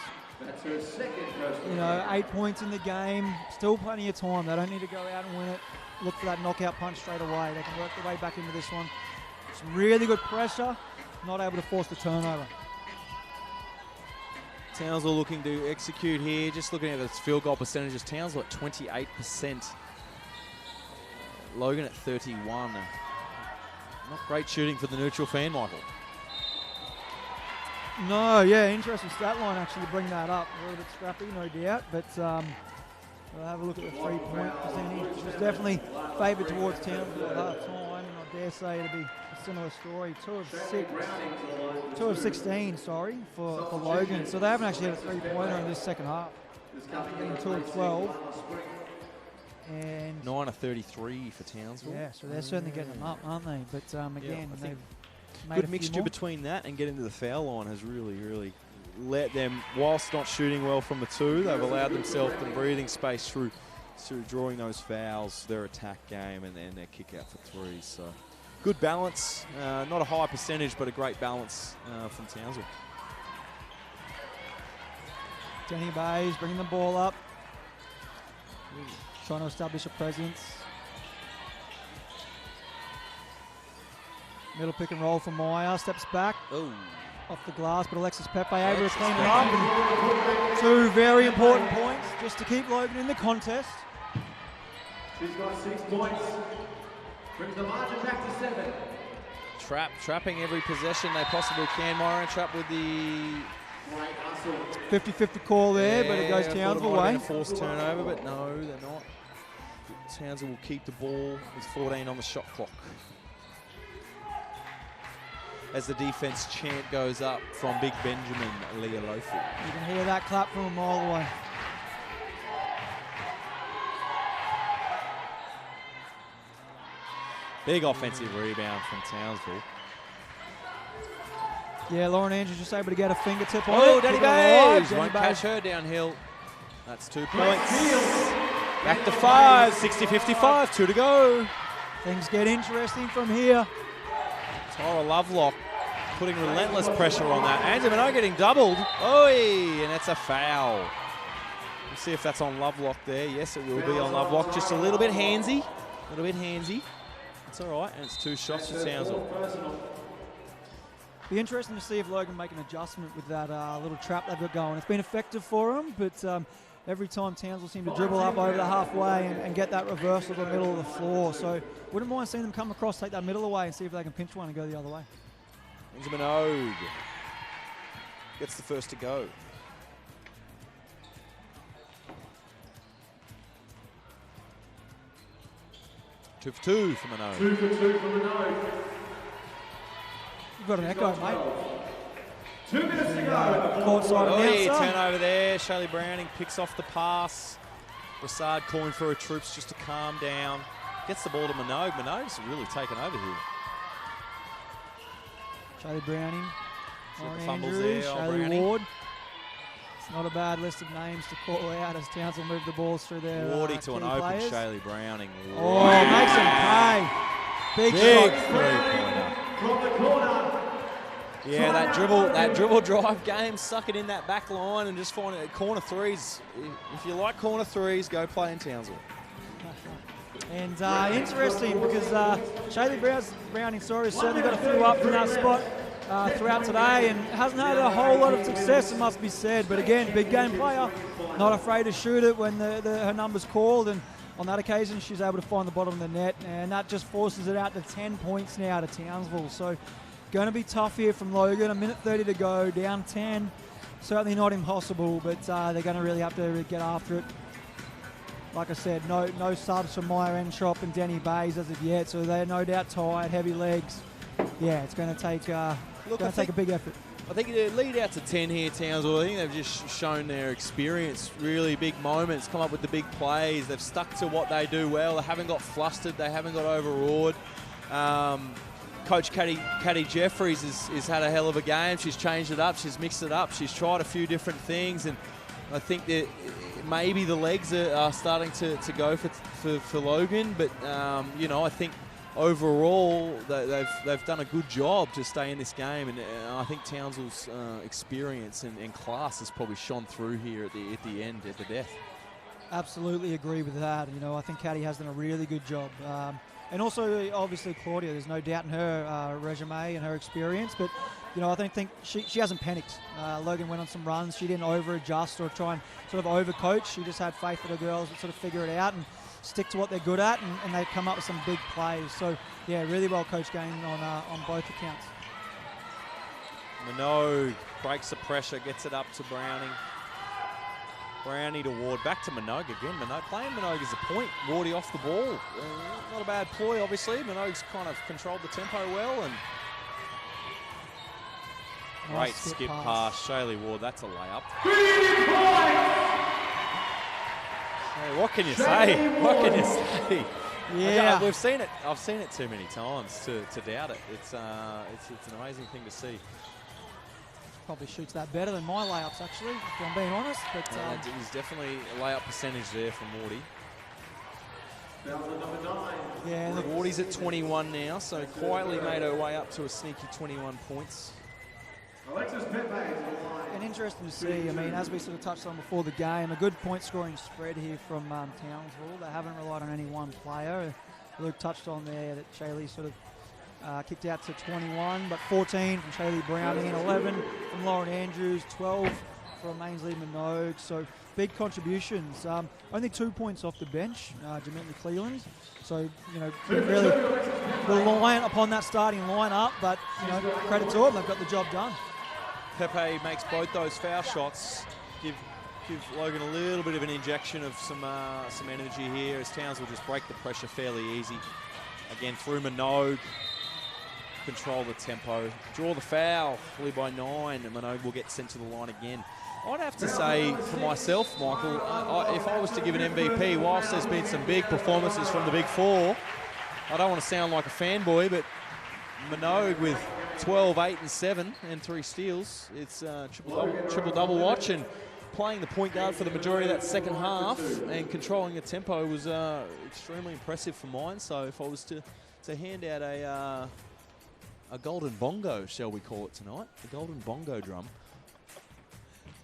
8 points in the game. Still plenty of time. They don't need to go out and win it. Look for that knockout punch straight away. They can work their way back into this one. Some really good pressure. Not able to force the turnover. Townsville looking to execute here. Just looking at its field goal percentages. Townsville at 28%. Logan at 31. Not great shooting for the neutral fan, Michael. No, yeah, interesting stat line actually to bring that up. A little bit scrappy, no doubt, but we'll have a look at the 3-point percentage. It was definitely favoured towards Townsville at half time, and I dare say it'll be a similar story. 2 of 16, for Logan. So they haven't actually had a 3-pointer in this second half. Getting 2 of 12. And 9 of 33 for Townsville. yeah, so they're certainly getting them up, aren't they? But again, I think they've made good a few mixture more. between that and getting to the foul line has really let them, whilst not shooting well from the 2, they've allowed themselves the breathing space through drawing those fouls, their attack game, and their kick out for 3. So good balance, not a high percentage, but a great balance from Townsville. Denny Bays bringing the ball up, trying to establish a presence. Middle pick and roll for Meyer, steps back. Oh. Off the glass, but Alexis Pepe able to clean it up. And 2 very important points just to keep Logan in the contest. She's got 6 points. Brings the margin back to 7. trapping every possession they possibly can. Myron Trap with the 50-50 call there, but it goes Townsville way. A forced turnover, but no, they're not. Townsville will keep the ball with 14 on the shot clock. As the defense chant goes up from Big Benjamin Leolofu. You can hear that clap from a mile away. Big offensive rebound from Townsville. Yeah, Lauren Andrews just able to get a fingertip on Oh, it. Danny Bays won't catch her downhill. That's 2 points. Back to 5, 60-55, 2 to go. Things get interesting from here. Tyra Lovelock putting relentless pressure on that. Angie Minogue getting doubled. Oi, and that's a foul. We'll see if that's on Lovelock there. Yes, it will be on Lovelock. Just a little bit handsy. A little bit handsy. It's all right, and it's 2 shots for Townsville. Be interesting to see if Logan make an adjustment with that little trap they've got going. It's been effective for them, but every time Townsville seem to dribble up over the halfway and get that reversal to the middle of the floor. So wouldn't mind seeing them come across, take that middle away and see if they can pinch one and go the other way. Minogue gets the first to go. Two for two for Minogue. 2 for 2 for Minogue. You've got an echo, mate. 2 minutes to go. Court side announcer. Turnover there. Shaylee Browning picks off the pass. Brassard calling for her troops just to calm down. Gets the ball to Minogue. Minogue's really taken over here. Shaylee Browning, Lauren Andrews, there, Shaylee Ward. It's not a bad list of names to call out as Townsville move the balls through their Wardy to an open players. Shaylee Browning. Oh, makes him pay. Big shot. Three-pointer. From the corner. Yeah, that dribble drive game, suck it in that back line and just find it. Corner threes. If you like corner threes, go play in Townsville. And interesting because Shaylee Browning has certainly got a few up from that spot throughout today and hasn't had a whole lot of success, it must be said. But again, big game player, not afraid to shoot it when her number's called. And on that occasion, she's able to find the bottom of the net. And that just forces it out to 10 points now to Townsville. So going to be tough here from Logan. A minute 30 to go, down 10. Certainly not impossible, but they're going to really have to get after it. Like I said, no subs from Maya Entrop and Denny Bays as of yet, so they're no doubt tired, heavy legs. Yeah, it's going to take a big effort. I think they lead out to 10 here, Townsville. I think they've just shown their experience, really big moments, come up with the big plays. They've stuck to what they do well. They haven't got flustered. They haven't got overawed. Coach Caddy Jeffries has had a hell of a game. She's changed it up. She's mixed it up. She's tried a few different things, and I think that maybe the legs are starting to go for Logan, but I think overall they've done a good job to stay in this game, and I think Townsville's experience and class has probably shone through here at the end, at the death. Absolutely agree with that. I think Caddy has done a really good job. And also, obviously, Claudia, there's no doubt in her resume and her experience, but I don't think she hasn't panicked. Logan went on some runs. She didn't over-adjust or try and sort of over-coach. She just had faith that her girls would sort of figure it out and stick to what they're good at, and they come up with some big plays. So, yeah, really well-coached game on both accounts. Minogue breaks the pressure, gets it up to Browning. Brownie to Ward, back to Minogue again. Playing Minogue as a point, Wardy off the ball. Not a bad ploy, obviously. Minogue's kind of controlled the tempo well, and great skip pass. Shaylee Ward, that's a layup. Hey, what can you say? What can you say? Yeah, we've seen it. I've seen it too many times to doubt it. It's an amazing thing to see. Probably shoots that better than my layups, actually, if I'm being honest. But it was definitely a layup percentage there from Wardy. Yeah, Wardy's at 21 now, so quietly made her way up to a sneaky 21 points. And interesting to see, I mean, as we sort of touched on before the game, a good point scoring spread here from Townsville. They haven't relied on any one player. Luke touched on there that Shaylee sort of kicked out to 21, but 14 from Shaylee Browning, 11 from Lauren Andrews, 12 from Ainsley Minogue. So big contributions. Only 2 points off the bench, Jamaica Cleveland. So, really reliant upon that starting lineup, but, credit to them, they've got the job done. Pepe makes both those foul shots. Give Logan a little bit of an injection of some energy here as Towns will just break the pressure fairly easy. Again, through Minogue. Control the tempo. Draw the foul, fully by 9, and Minogue will get sent to the line again. I'd have to say for myself, Michael, if I was to give an MVP, whilst there's been some big performances from the big four, I don't want to sound like a fanboy, but Minogue with 12, 8 and 7 and 3 steals. It's triple-double watch, and playing the point guard for the majority of that second half and controlling the tempo was extremely impressive for mine. So if I was to hand out a golden bongo, shall we call it tonight, the golden bongo drum.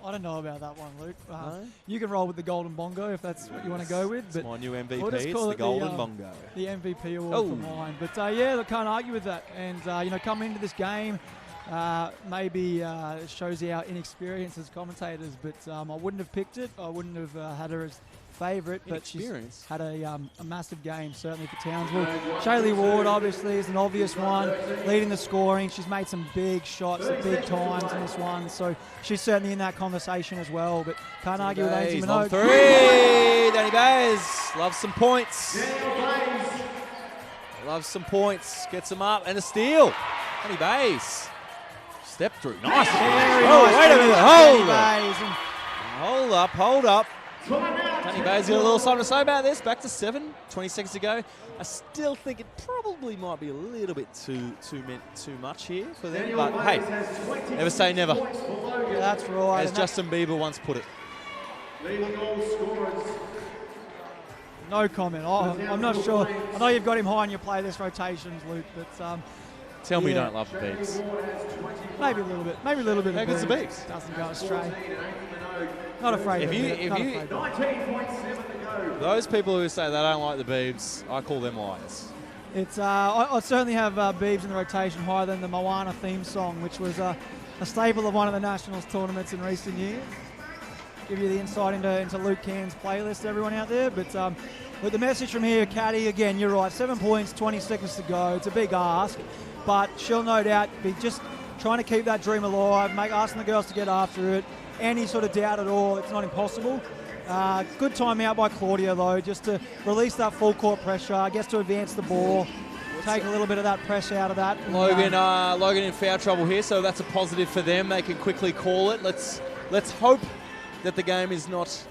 I don't know about that one, Luke. No? You can roll with the golden bongo if that's what you want to go with. It's my new MVP. We'll it's the golden bongo. The MVP award for mine. But yeah, look, can't argue with that. And coming into this game, maybe it shows our inexperience as commentators. But I wouldn't have picked it. I wouldn't have had her as favourite, but she's had a massive game, certainly for Townsville. Shaylee Ward, obviously, is an obvious one, leading the scoring. She's made some big shots at big times in this one, so she's certainly in that conversation as well, but can't argue with Ainsley Minogue. Three! Danny Bays loves some points. Loves some points. Gets them up, and a steal. Danny Bays. Step through. Nice. Wait a minute. Hold up. Danny Bays got a little something to say about this. Back to 7, 20 seconds to go. I still think it probably might be a little bit too much here for them. But hey, never say never. Yeah, that's right. As Justin Bieber once put it. No comment. I'm not sure. I know you've got him high on your playlist rotations, Luke, but tell me you don't love the Beeps. Maybe a little bit. Maybe a little bit. Maybe it's the Beeps. Doesn't go astray. Not afraid of it. Those people who say they don't like the Beebs, I call them liars. It's I certainly have Beebs in the rotation higher than the Moana theme song, which was a staple of one of the Nationals tournaments in recent years. Give you the insight into Luke Cairns' playlist, everyone out there. But with the message from here, Caddy, again, you're right, 7 points, 20 seconds to go. It's a big ask, but she'll no doubt be just trying to keep that dream alive, asking the girls to get after it. Any sort of doubt at all, it's not impossible. Good timeout by Claudia, though, just to release that full court pressure, I guess to advance the ball, take a little bit of that pressure out of that. Logan in foul trouble here, so that's a positive for them. They can quickly call it. Let's hope that the game is not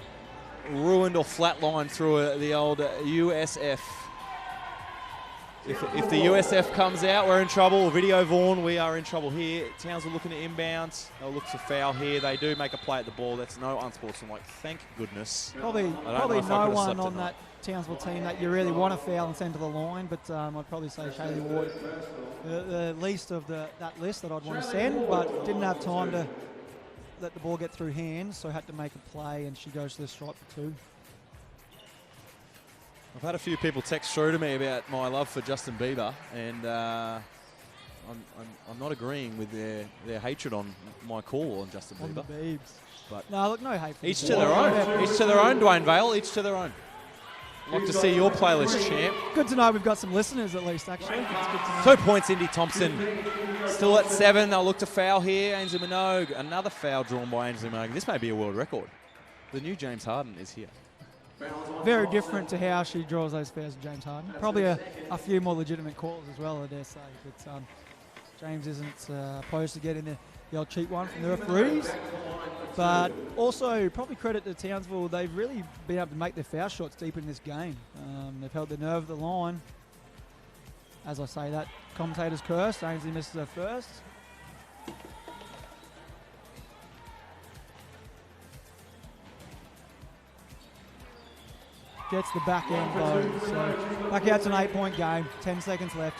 ruined or flatlined through the old USF. If the USF comes out, we're in trouble. Video Vaughan, we are in trouble here. Townsville looking to inbound. They'll look for foul here. They do make a play at the ball. That's no unsportsmanlike. Thank goodness. Probably no one on that Townsville team that you really want to foul and send to the line, but I'd probably say Shaylee Ward, the least of that list that I'd want to send, but didn't have time to let the ball get through hands, so had to make a play, and she goes to the stripe for 2. I've had a few people text through to me about my love for Justin Bieber, and I'm not agreeing with their hatred on my call on Justin Bieber. The Biebs. But no, look, no hate. Each to their own. Each to their own, Dwayne Vale. Each to their own. I'd like to see your playlist, champ. Good to know we've got some listeners at least, actually. It's good to know. 2 points, Indy Thompson. Still at 7. They'll look to foul here. Ainsley Minogue. Another foul drawn by Ainsley Minogue. This may be a world record. The new James Harden is here. Very different to how she draws those fouls to James Harden. Probably a few more legitimate calls as well, I dare say. But James isn't opposed to getting the old cheap one from the referees. But also, probably credit to Townsville. They've really been able to make their foul shots deep in this game. They've held the nerve of the line. As I say that, commentator's curse. Ainsley misses her first. Gets the back end though. So back out's an 8-point game. 10 seconds left.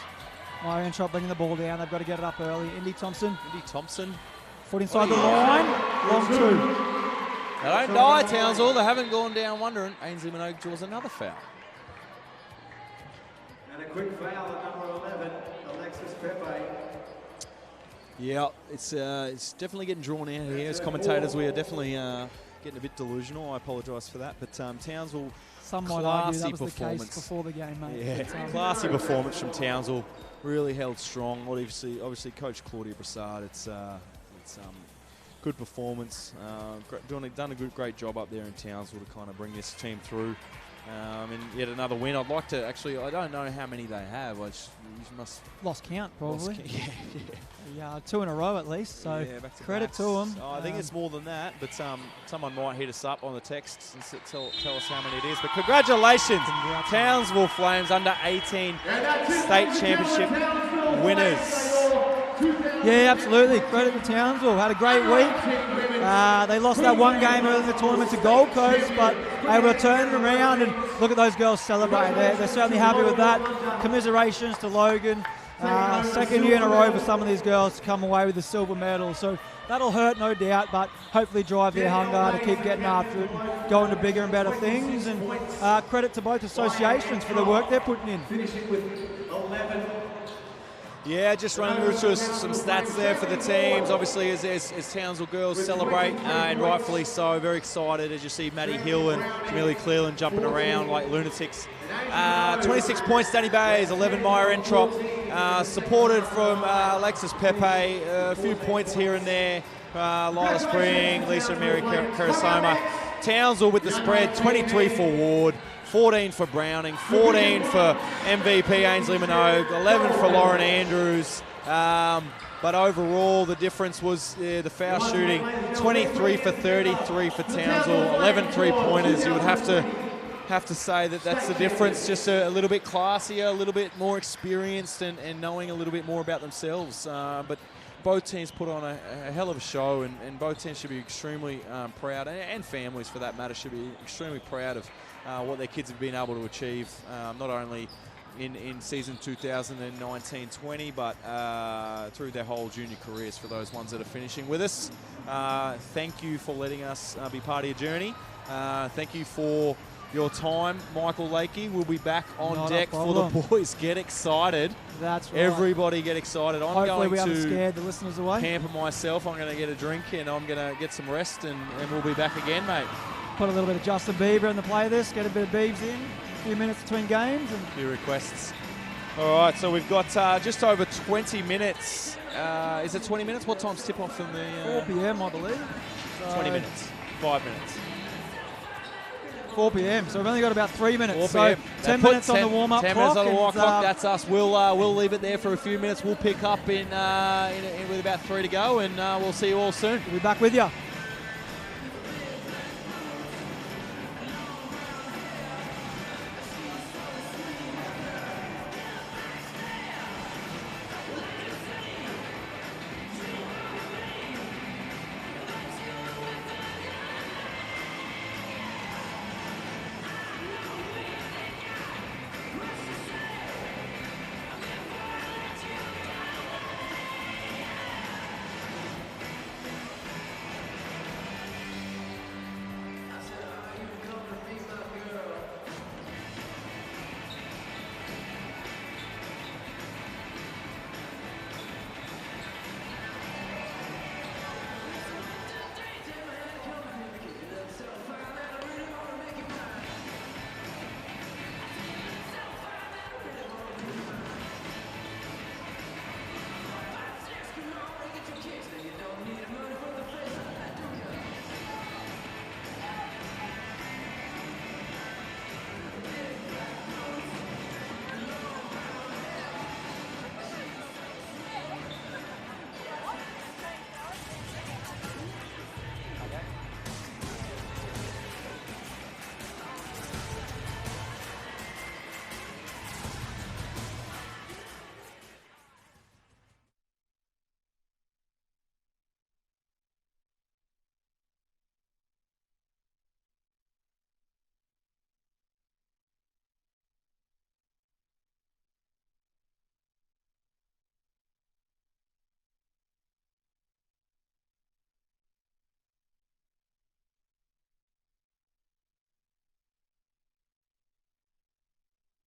Marion Trott bringing the ball down. They've got to get it up early. Indy Thompson. Foot inside the line. Long 2. They don't die, Townsville. They haven't gone down wondering. Ainsley Minogue draws another foul. And a quick foul at number 11, Alexis Pepe. Yeah, it's definitely getting drawn out here. As commentators, we are definitely getting a bit delusional. I apologise for that. But Townsville, Some might argue that was the performance. case before the game, mate. Yeah, But, classy performance from Townsville. Really held strong. Obviously, Coach Claudia Brassard. It's good performance. Done a great job up there in Townsville to kind of bring this team through. And yet another win. I'd like to actually. I don't know how many they have. You must lost count, probably. Yeah. Yeah, 2 in a row at least. So Yeah, back to credit backs. to them. Oh, I think it's more than that, but someone might hit us up on the text and tell us how many it is. But congratulations, Townsville Flames under 18 state championship winners. Yeah, absolutely. Credit to Townsville. Had a great week. They lost that one game early in the tournament to Gold Coast, but able to turn it around and look at those girls celebrate. They're certainly happy with that. Commiserations to Logan. Second year in a row for some of these girls to come away with the silver medal. So that'll hurt, no doubt, but hopefully drive their hunger to keep getting after it and going to bigger and better things. And credit to both associations for the work they're putting in. Yeah, just running through some stats there for the teams. Obviously, as Townsville girls celebrate, and rightfully so, very excited as you see Maddie Hill and Camille Cleland jumping around like lunatics. 26 points, Danny Bays, 11 Maya Entrop. Supported from Alexis Pepe, a few points here and there. Lila Spring, Lisa and Mary Karasoma. Townsville with the spread, 23 for Ward. 14 for Browning, 14 for MVP Ainsley Minogue, 11 for Lauren Andrews. But overall, the difference was the foul shooting, 23 for 33 for Townsville, 11 three-pointers. You would have to say that's the difference, just a little bit classier, a little bit more experienced and knowing a little bit more about themselves. But both teams put on a hell of a show, and both teams should be extremely proud, and families for that matter should be extremely proud of what their kids have been able to achieve, not only in season 2019-20, but through their whole junior careers for those ones that are finishing with us. Thank you for letting us be part of your journey. Thank you for your time, Michael Lakey. We'll be back on deck for the boys. Get excited. That's right. Everybody get excited. Hopefully we haven't scared the listeners away. Pamper myself. I'm going to get a drink and I'm going to get some rest, and we'll be back again, mate. Put a little bit of Justin Bieber in the play this, get a bit of Biebs in, a few minutes between games. And a few requests. All right, so we've got just over 20 minutes. Is it 20 minutes? What time's tip-off from the... 4 p.m, I believe. So 20 minutes. 5 minutes. 4 p.m, so we've only got about 3 minutes. 4 p.m. So 10 minutes on the warm-up clock. 10 minutes on the warm-up clock, that's us. We'll leave it there for a few minutes. We'll pick up in with about 3 to go, and we'll see you all soon. We'll be back with you.